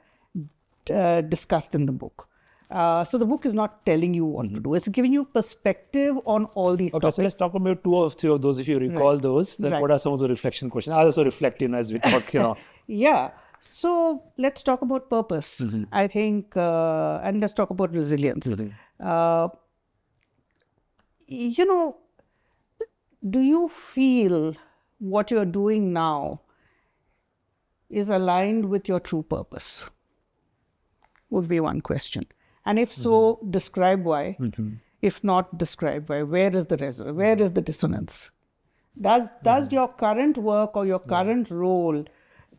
discussed in the book. So the book is not telling you what to do. It's giving you perspective on all these topics.
So let's talk about 2 or 3 of those, if you recall those. Then what are some of the reflection questions? I'll also reflect, as we talk,
Yeah. So let's talk about purpose, I think, and let's talk about resilience. Do you feel what you're doing now is aligned with your true purpose? Would be one question. And if so, describe why. If not, describe why. Where is the where is the dissonance? Does your current work or your current role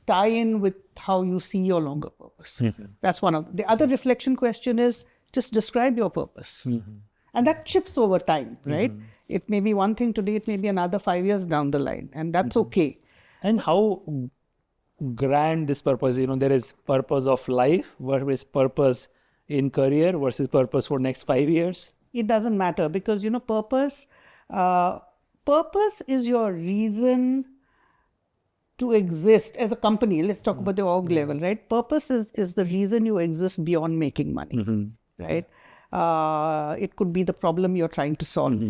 tie in with how you see your longer purpose. That's one of the other reflection question is just describe your purpose. And that shifts over time, right? It may be one thing today, it may be another 5 years down the line, and that's okay.
And how grand this purpose, there is purpose of life versus purpose in career versus purpose for next 5 years.
It doesn't matter because, purpose is your reason to exist as a company. Let's talk about the org level, right? Purpose is the reason you exist beyond making money, right? It could be the problem you're trying to solve.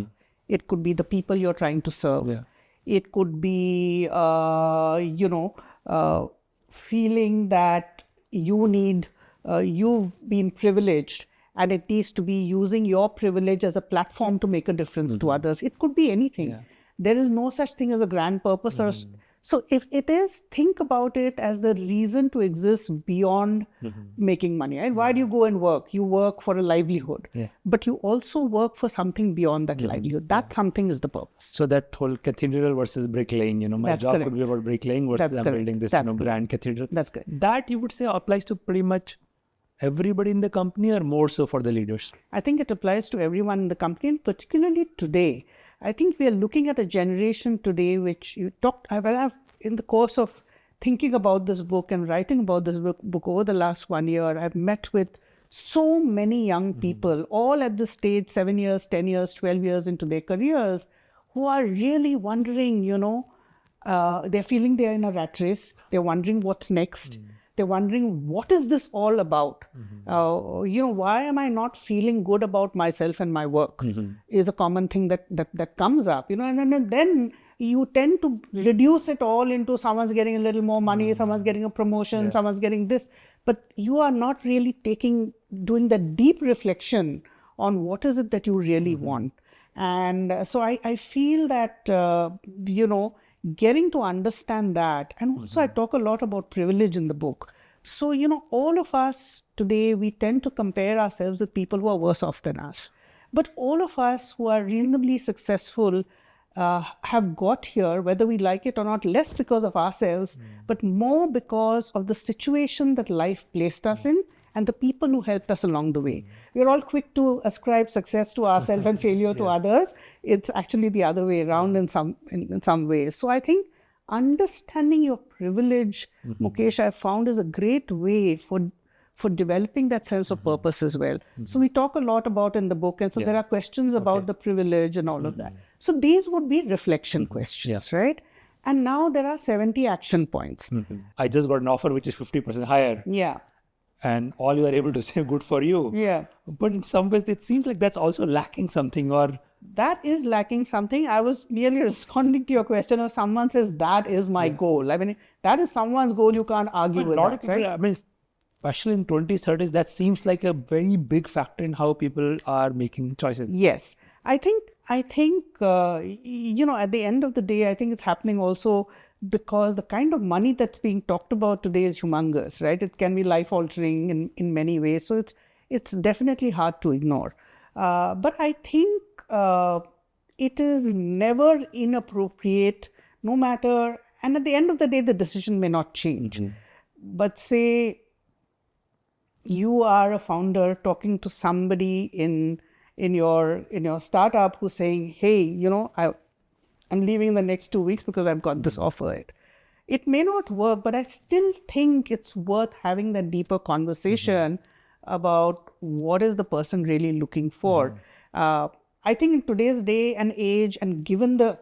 It could be the people you're trying to serve.
Yeah.
It could be, feeling that you've been privileged and it needs to be using your privilege as a platform to make a difference to others. It could be anything.
Yeah.
There is no such thing as a grand purpose. So if it is, think about it as the reason to exist beyond making money. Right? Why do you go and work? You work for a livelihood, but you also work for something beyond that livelihood. That something is the purpose.
So that whole cathedral versus bricklaying, my
That's
job
correct.
could be about bricklaying versus I'm building this grand cathedral.
That's correct.
That you would say applies to pretty much everybody in the company or more so for the leaders?
I think it applies to everyone in the company, and particularly today. I think we are looking at a generation today which you talked, in the course of thinking about this book and writing about this book over the last 1 year, I've met with so many young people, all at this stage, 7 years, 10 years, 12 years into their careers, who are really wondering, they're feeling they're in a rat race. They're wondering what's next. They're wondering, what is this all about? Why am I not feeling good about myself and my work? Is a common thing that comes up, and then you tend to reduce it all into someone's getting a little more money, someone's getting a promotion, someone's getting this, but you are not really doing that deep reflection on what is it that you really want. And so I feel that, getting to understand that, and also I talk a lot about privilege in the book. So, all of us today, we tend to compare ourselves with people who are worse off than us. But all of us who are reasonably successful have got here, whether we like it or not, less because of ourselves, but more because of the situation that life placed us in and the people who helped us along the way. We're all quick to ascribe success to ourselves and failure to others. It's actually the other way around in some ways. So I think understanding your privilege, Mukesh, I found is a great way for developing that sense of purpose as well. So we talk a lot about in the book, and so there are questions about the privilege and all of that. So these would be reflection questions, right? And now there are 70 action points.
I just got an offer which is 50% higher.
Yeah.
And all you are able to say, good for you.
Yeah.
But in some ways, it seems like that's also lacking something, or
that is lacking something. I was merely responding to your question of someone says, that is my goal. I mean, that is someone's goal. You can't argue with that, right?
I mean, especially in 20s, 30s, that seems like a very big factor in how people are making choices.
Yes. I think, at the end of the day, I think it's happening also because the kind of money that's being talked about today is humongous, right? It can be life-altering in many ways. So it's definitely hard to ignore. But I think it is never inappropriate, no matter, and at the end of the day, the decision may not change. But say you are a founder talking to somebody in your startup who's saying, hey, I'm leaving in the next 2 weeks because I've got this offer. It may not work, but I still think it's worth having that deeper conversation about what is the person really looking for. I think in today's day and age, and given the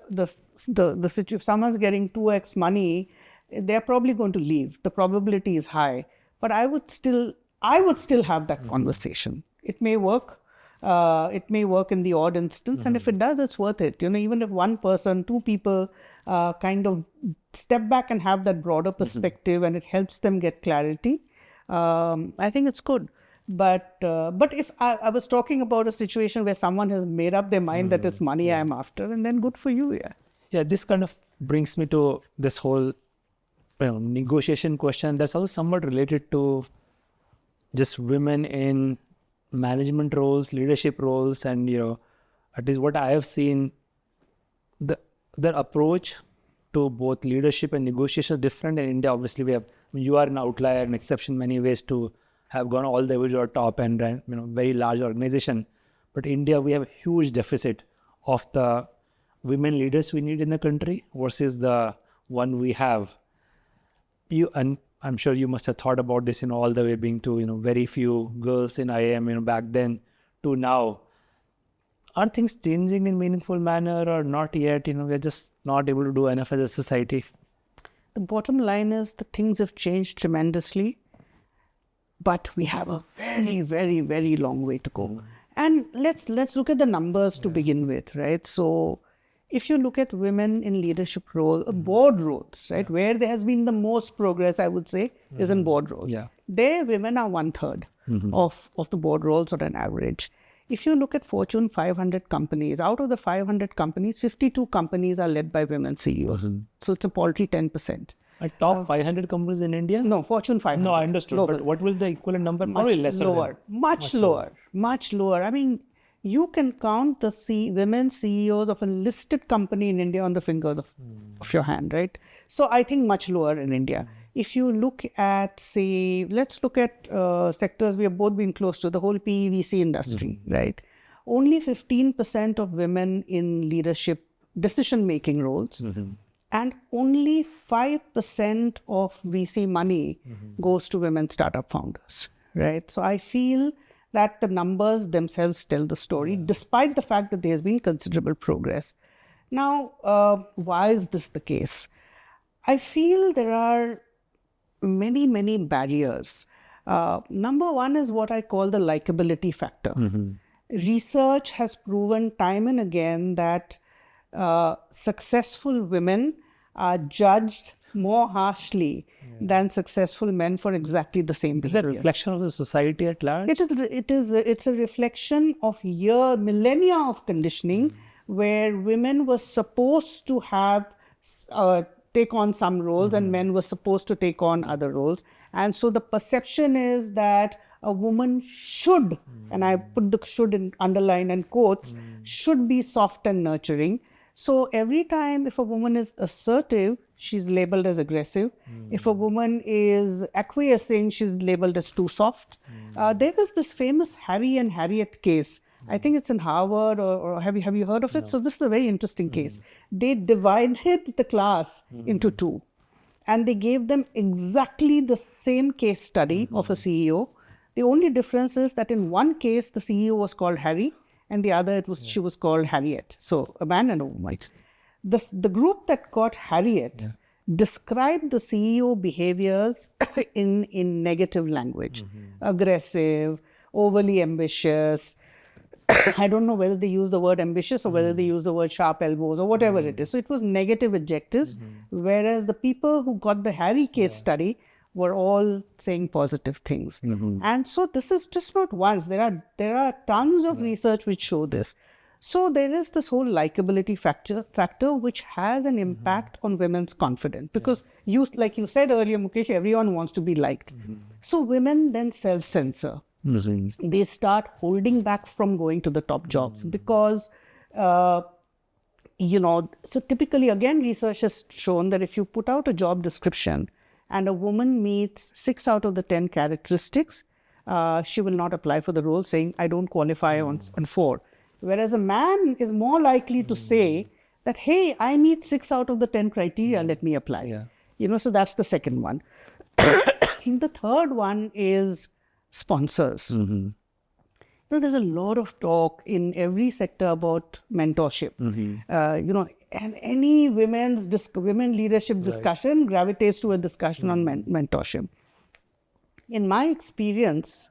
situation, if someone's getting 2x money, they're probably going to leave. The probability is high, but I would still have that conversation. It may work. It may work in the odd instance, and if it does, it's worth it. Even if one person, two people kind of step back and have that broader perspective, and it helps them get clarity, I think it's good. But if I was talking about a situation where someone has made up their mind that it's money I'm after, and then good for you.
Yeah, this kind of brings me to this whole negotiation question. That's also somewhat related to just women in management roles, leadership roles, and at least what I have seen, their approach to both leadership and negotiation is different. In India, obviously, you are an outlier, an exception in many ways to have gone all the way to the top and ran, very large organization. But India, we have a huge deficit of the women leaders we need in the country versus the one we have. And I'm sure you must have thought about this, all the way being to, very few girls in IIM, back then to now. Are things changing in meaningful manner or not yet? We're just not able to do enough as a society.
The bottom line is that things have changed tremendously, but we have a very, very, very long way to go. And let's look at the numbers to begin with, right? So if you look at women in leadership role, board roles, right, where there has been the most progress, I would say, is in board roles.
Yeah.
There, women are 1/3 of the board roles on an average. If you look at Fortune 500 companies, out of the 500 companies, 52 companies are led by women CEOs. So it's a paltry 10%.
Top 500 companies in India?
No, Fortune 500.
No, I understood.
Global.
But what will the equivalent number? Probably lesser.
Lower. Much lower. I mean, you can count the women CEOs of a listed company in India on the fingers of your hand, right? So I think much lower in India. If you look at, say, let's look at sectors we have both been close to, the whole PEVC industry, right? Only 15% of women in leadership decision-making roles, and only 5% of VC money goes to women startup founders, right? So I feel that the numbers themselves tell the story, despite the fact that there has been considerable progress. Now, why is this the case? I feel there are many, many barriers. Number one is what I call the likability factor. Research has proven time and again that successful women are judged more harshly than successful men for exactly the same behavior.
Is that a reflection of the society at large?
It's a reflection of millennia of conditioning where women were supposed to have take on some roles and men were supposed to take on other roles. And so the perception is that a woman should, and I put the should in underline and quotes, should be soft and nurturing. So every time if a woman is assertive, she's labeled as aggressive. If a woman is acquiescing, she's labeled as too soft. There was this famous Harry and Harriet case. I think it's in Harvard, or have you heard of it? No. So this is a very interesting case. They divided the class into two, and they gave them exactly the same case study of a CEO. The only difference is that in one case, the CEO was called Harry, and the other she was called Harriet. So a man and a woman. Right. The group that got Harriet described the CEO behaviors in negative language, aggressive, overly ambitious. I don't know whether they use the word ambitious or whether they use the word sharp elbows or whatever it is. So it was negative adjectives, whereas the people who got the Harry case study were all saying positive things. And so this is just not once. There are tons of research which show this. So there is this whole likability factor which has an impact on women's confidence. Because like you said earlier, Mukesh, everyone wants to be liked. So women then self-censor. They start holding back from going to the top jobs because, so typically, again, research has shown that if you put out a job description and a woman meets 6 out of the 10 characteristics, she will not apply for the role, saying, I don't qualify on 4. Whereas a man is more likely to say that, hey, I meet 6 out of the 10 criteria, let me apply. So that's the second one. The third one is sponsors. There's a lot of talk in every sector about mentorship. And any women leadership discussion gravitates to a discussion on mentorship. In my experience,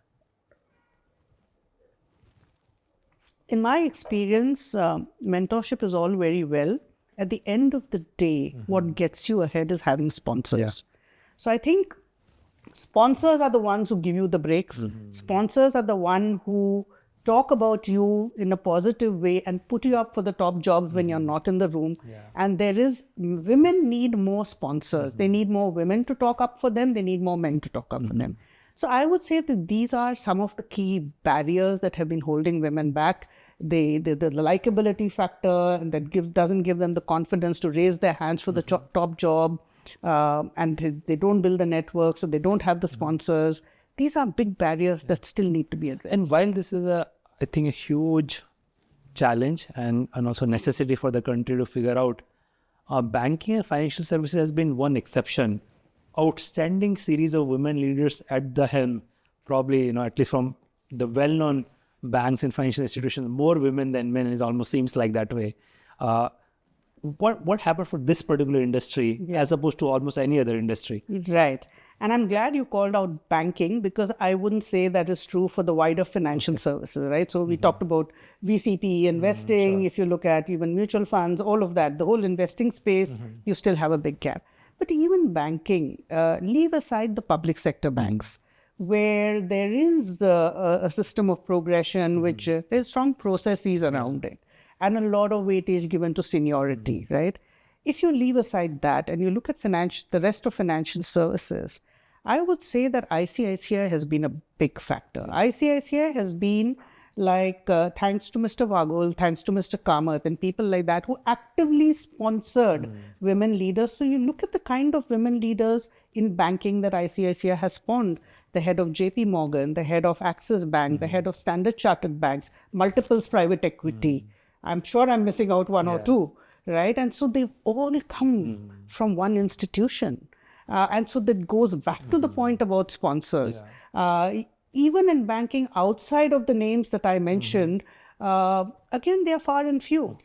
mentorship is all very well. At the end of the day, what gets you ahead is having sponsors. So I think sponsors are the ones who give you the breaks. Sponsors are the ones who talk about you in a positive way and put you up for the top jobs when you're not in the room. And women need more sponsors. They need more women to talk up for them. They need more men to talk up for them. So I would say that these are some of the key barriers that have been holding women back. the likability factor, and that doesn't give them the confidence to raise their hands for the top job, and they don't build the network, so they don't have the sponsors. These are big barriers that still need to be addressed.
And while this is I think a huge challenge and also necessity for the country to figure out, banking and financial services has been one exception. Outstanding series of women leaders at the helm, probably, at least from the well-known banks and financial institutions, more women than men. It almost seems like that way. What happened for this particular industry as opposed to almost any other industry?
Right. And I'm glad you called out banking, because I wouldn't say that is true for the wider financial services, right? So we talked about VCP, investing. If you look at even mutual funds, all of that, the whole investing space, you still have a big gap. But even banking, leave aside the public sector banks, where there is a system of progression, which there's strong processes around it, and a lot of weightage given to seniority, right? If you leave aside that and you look at the rest of financial services, I would say that ICICI has been a big factor. ICICI has been like, thanks to Mr. Vagol, thanks to Mr. Kamath and people like that, who actively sponsored women leaders. So you look at the kind of women leaders in banking that ICICI has spawned: the head of JP Morgan, the head of Axis Bank, the head of Standard Chartered Banks, multiples private equity. I'm sure I'm missing out one or two, right? And so they've all come from one institution. And so that goes back to the point about sponsors. Even in banking, outside of the names that I mentioned, again, they are far and few.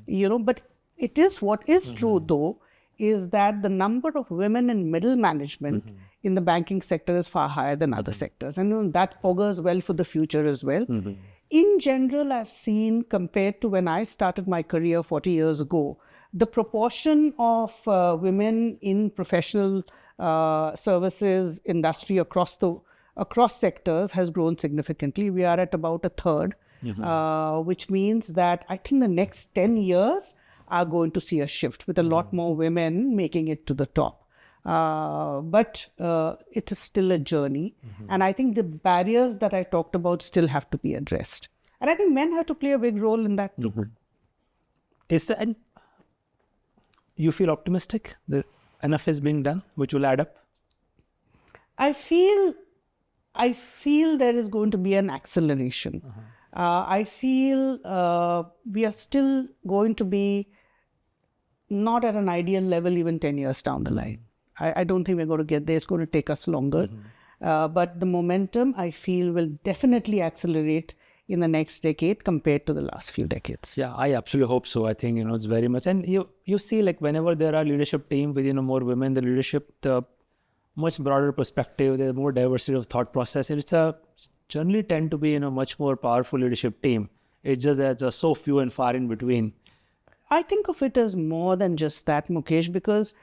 But it is what is true, though, is that the number of women in middle management in the banking sector is far higher than other sectors. And that augurs well for the future as well. In general, I've seen, compared to when I started my career 40 years ago, the proportion of women in professional services industry across sectors has grown significantly. We are at about a third, which means that I think the next 10 years are going to see a shift with a lot more women making it to the top. But it is still a journey. And I think the barriers that I talked about still have to be addressed. And I think men have to play a big role in that too.
And you feel optimistic that enough is being done, which will add up?
I feel there is going to be an acceleration. I feel we are still going to be not at an ideal level even 10 years down the line. I don't think we're going to get there. It's going to take us longer. But the momentum, I feel, will definitely accelerate in the next decade compared to the last few decades.
Yeah, I absolutely hope so. I think, it's very much. And you see, like, whenever there are leadership team with, more women, the much broader perspective, there's more diversity of thought process. And it's generally tend to be, much more powerful leadership team. It's just that there's so few and far in between.
I think of it as more than just that, Mukesh, because,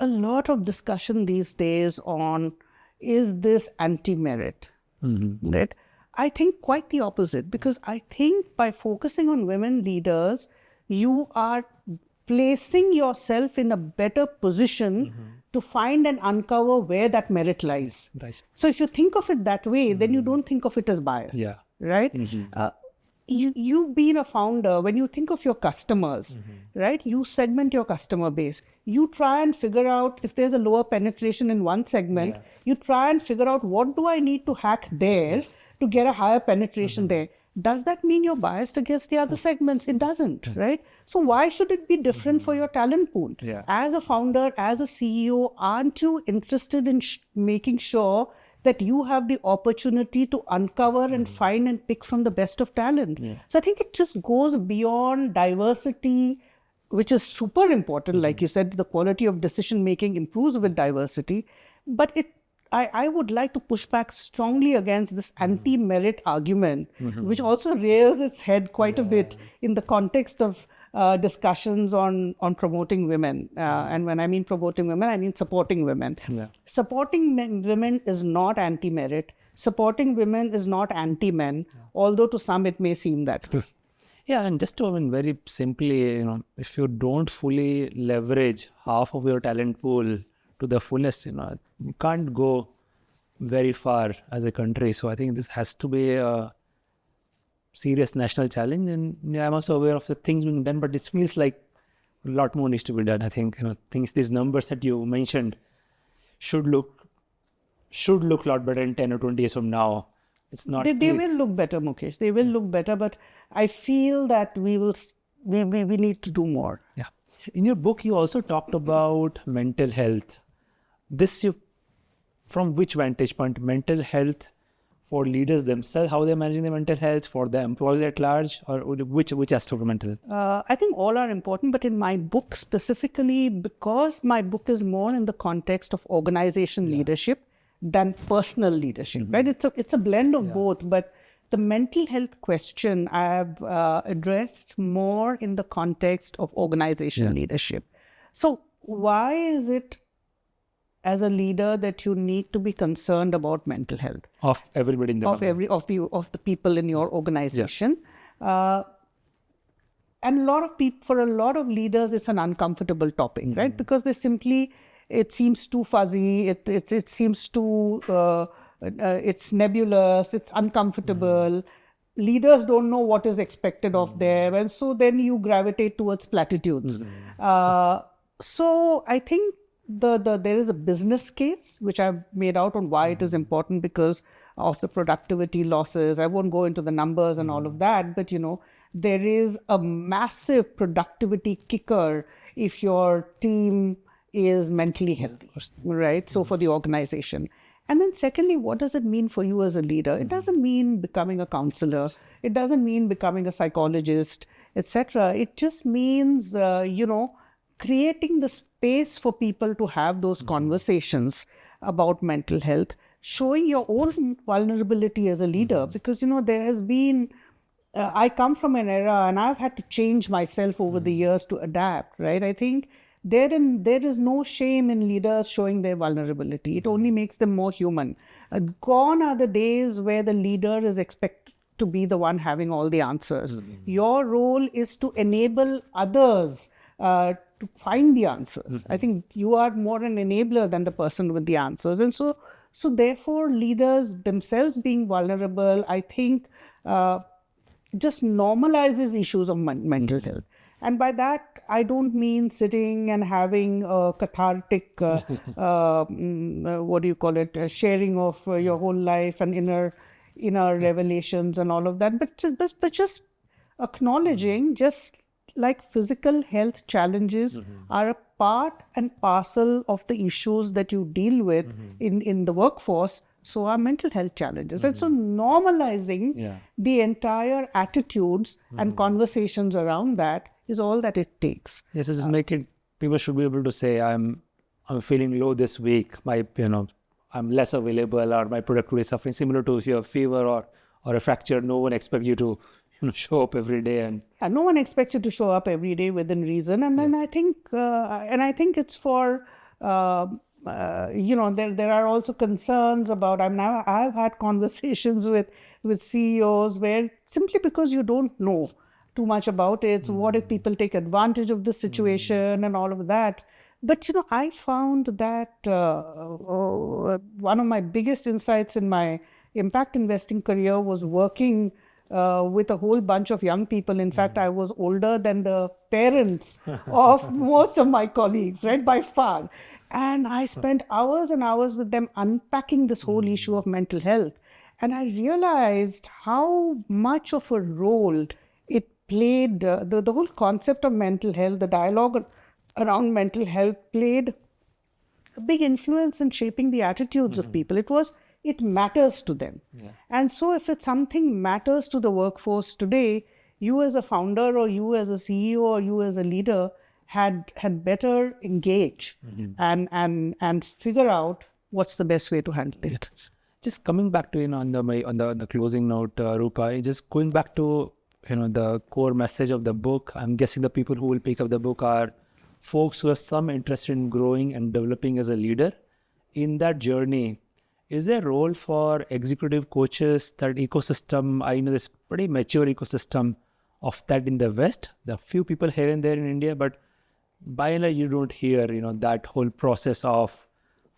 a lot of discussion these days on, is this anti-merit, right? I think quite the opposite, because I think by focusing on women leaders, you are placing yourself in a better position to find and uncover where that merit lies.
Right.
So if you think of it that way, then you don't think of it as bias.
Yeah.
Right? You've been a founder. When you think of your customers, right, you segment your customer base. You try and figure out if there's a lower penetration in one segment, you try and figure out what do I need to hack there to get a higher penetration there. Does that mean you're biased against the other segments? It doesn't, right? So why should it be different for your talent pool? As a founder, as a CEO, aren't you interested in making sure that you have the opportunity to uncover and find and pick from the best of talent? So I think it just goes beyond diversity, which is super important. Like you said, the quality of decision making improves with diversity. But I would like to push back strongly against this anti-merit argument, which also rears its head quite a bit in the context of discussions on promoting women. And when I mean promoting women, I mean supporting women. Supporting women is not anti-merit. Supporting women is not anti-men, although to some it may seem that way.
Yeah, and just to, very simply, if you don't fully leverage half of your talent pool to the fullest, you can't go very far as a country. So I think this has to be a serious national challenge, and yeah, I'm also aware of the things being done, but it feels like a lot more needs to be done. I think these numbers that you mentioned should look a lot better in 10 or 20 years from now. It's not.
They will look better, Mukesh. They will look better, but I feel that we need to do more.
Yeah. In your book, you also talked about mental health. From which vantage point? Mental health for leaders themselves, how they're managing their mental health, for the employees at large, or which aspect of mental health?
I think all are important, but in my book specifically, because my book is more in the context of organization leadership than personal leadership, right? It's a blend of both, but the mental health question I have addressed more in the context of organization leadership. So why is it as a leader that you need to be concerned about mental health
Of everybody in the company.
of the people in your organization? And for a lot of leaders, it's an uncomfortable topic, right? Because it seems too fuzzy. It seems too it's nebulous. It's uncomfortable. Leaders don't know what is expected of them, and so then you gravitate towards platitudes. So I think there is a business case which I've made out on why it is important because of the productivity losses. I won't go into the numbers and all of that, but there is a massive productivity kicker if your team is mentally healthy, right? So for the organization. And then secondly, what does it mean for you as a leader? It doesn't mean becoming a counselor. It doesn't mean becoming a psychologist, etc. It just means, creating the space for people to have those conversations about mental health, showing your own vulnerability as a leader, because, there has been, I come from an era and I've had to change myself over the years to adapt, right? I think there is no shame in leaders showing their vulnerability. It only makes them more human. Gone are the days where the leader is expected to be the one having all the answers. Your role is to enable others to find the answers. I think you are more an enabler than the person with the answers. And so therefore, leaders themselves being vulnerable, I think, just normalizes issues of mental health. And by that, I don't mean sitting and having a cathartic, sharing of your whole life and inner revelations and all of that, but just acknowledging, just like physical health challenges are a part and parcel of the issues that you deal with in the workforce, so are mental health challenges. And so normalizing the entire attitudes and conversations around that is all that it takes.
Yes, so just people should be able to say, I'm feeling low this week, I'm less available, or my productivity is suffering, similar to if you have fever or a fracture. No one expects you to show up every day, and
no one expects you to show up every day within reason. And then I think it's for there are also concerns about. I've had conversations with CEOs where simply because you don't know too much about it, so what if people take advantage of this situation and all of that. But I found that one of my biggest insights in my impact investing career was working with a whole bunch of young people. In fact, I was older than the parents of most of my colleagues, right, by far. And I spent hours and hours with them unpacking this whole issue of mental health. And I realized how much of a role it played, the whole concept of mental health, the dialogue around mental health played a big influence in shaping the attitudes of people. It matters to them. And so if something matters to the workforce today, you as a founder or you as a CEO or you as a leader had better engage and figure out what's the best way to handle it.
Just coming back to on the closing note, Roopa, just going back to the core message of the book. I'm guessing the people who will pick up the book are folks who have some interest in growing and developing as a leader. In that journey, is there a role for executive coaches, that ecosystem? I know there's pretty mature ecosystem of that in the West. There are few people here and there in India, but by and large, you don't hear, that whole process of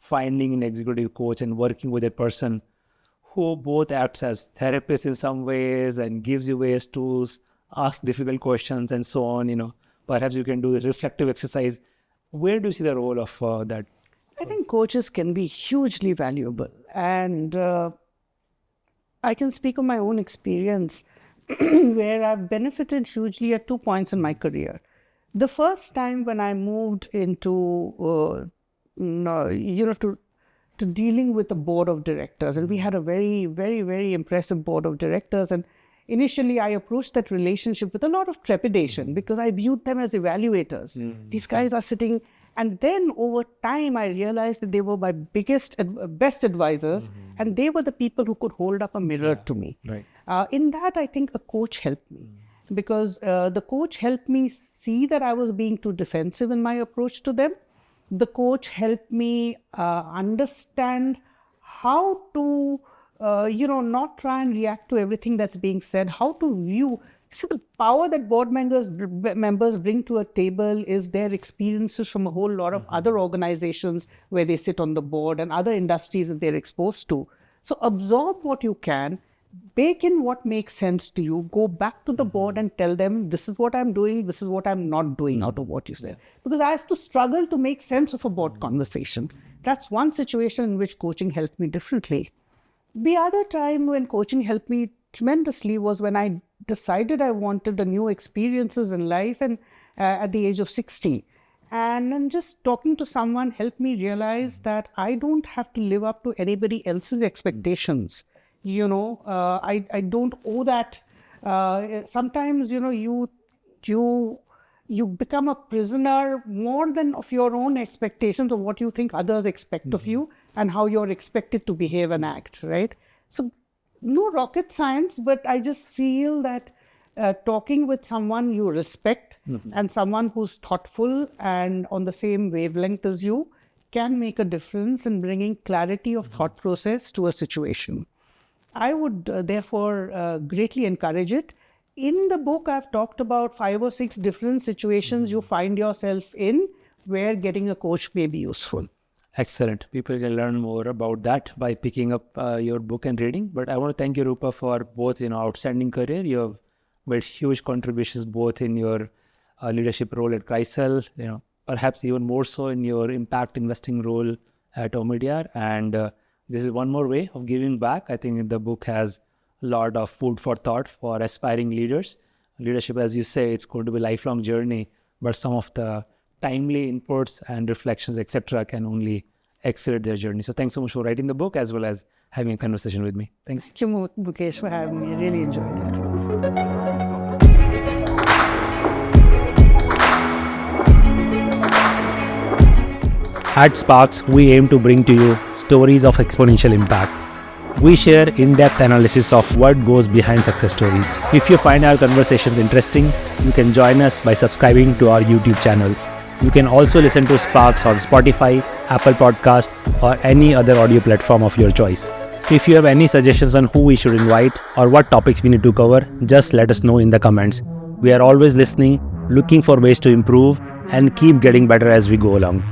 finding an executive coach and working with a person who both acts as therapists in some ways and gives you ways to ask difficult questions and so on. Perhaps you can do the reflective exercise. Where do you see the role of that?
I think coaches can be hugely valuable. And I can speak of my own experience where I've benefited hugely at 2 points in my career. The first time when I moved into, to dealing with the board of directors, and we had a very, very, very impressive board of directors. And initially, I approached that relationship with a lot of trepidation because I viewed them as evaluators. These guys are sitting, and then over time, I realized that they were my best advisors, and they were the people who could hold up a mirror to me.
Right.
In that, I think a coach helped me because the coach helped me see that I was being too defensive in my approach to them. The coach helped me understand how to not try and react to everything that's being said, how to view. So the power that board members bring to a table is their experiences from a whole lot of other organizations where they sit on the board and other industries that they're exposed to. So absorb what you can, bake in what makes sense to you, go back to the board and tell them, this is what I'm doing, this is what I'm not doing out of what you said. Because I have to struggle to make sense of a board conversation. That's one situation in which coaching helped me differently. The other time when coaching helped me tremendously was when I decided I wanted the new experiences in life, and at the age of 60. And then just talking to someone helped me realize that I don't have to live up to anybody else's expectations. I don't owe that. Sometimes, you become a prisoner more than of your own expectations of what you think others expect of you and how you're expected to behave and act, right? So no rocket science, but I just feel that talking with someone you respect and someone who's thoughtful and on the same wavelength as you can make a difference in bringing clarity of thought process to a situation. I would therefore greatly encourage it. In the book, I've talked about 5 or 6 different situations you find yourself in where getting a coach may be useful.
Excellent. People can learn more about that by picking up your book and reading. But I want to thank you, Roopa, for both outstanding career. You have made huge contributions both in your leadership role at CRISIL, perhaps even more so in your impact investing role at Omidyar. And this is one more way of giving back. I think the book has a lot of food for thought for aspiring leaders. Leadership, as you say, it's going to be a lifelong journey, but some of the timely inputs and reflections, etc., can only accelerate their journey. So thanks so much for writing the book as well as having a conversation with me. Thanks.
Thank you, Mukesh, for having me. I really enjoyed it.
At SparX, we aim to bring to you stories of exponential impact. We share in-depth analysis of what goes behind success stories. If you find our conversations interesting, you can join us by subscribing to our YouTube channel. You can also listen to SparX on Spotify, Apple Podcast, or any other audio platform of your choice. If you have any suggestions on who we should invite or what topics we need to cover, just let us know in the comments. We are always listening, looking for ways to improve, and keep getting better as we go along.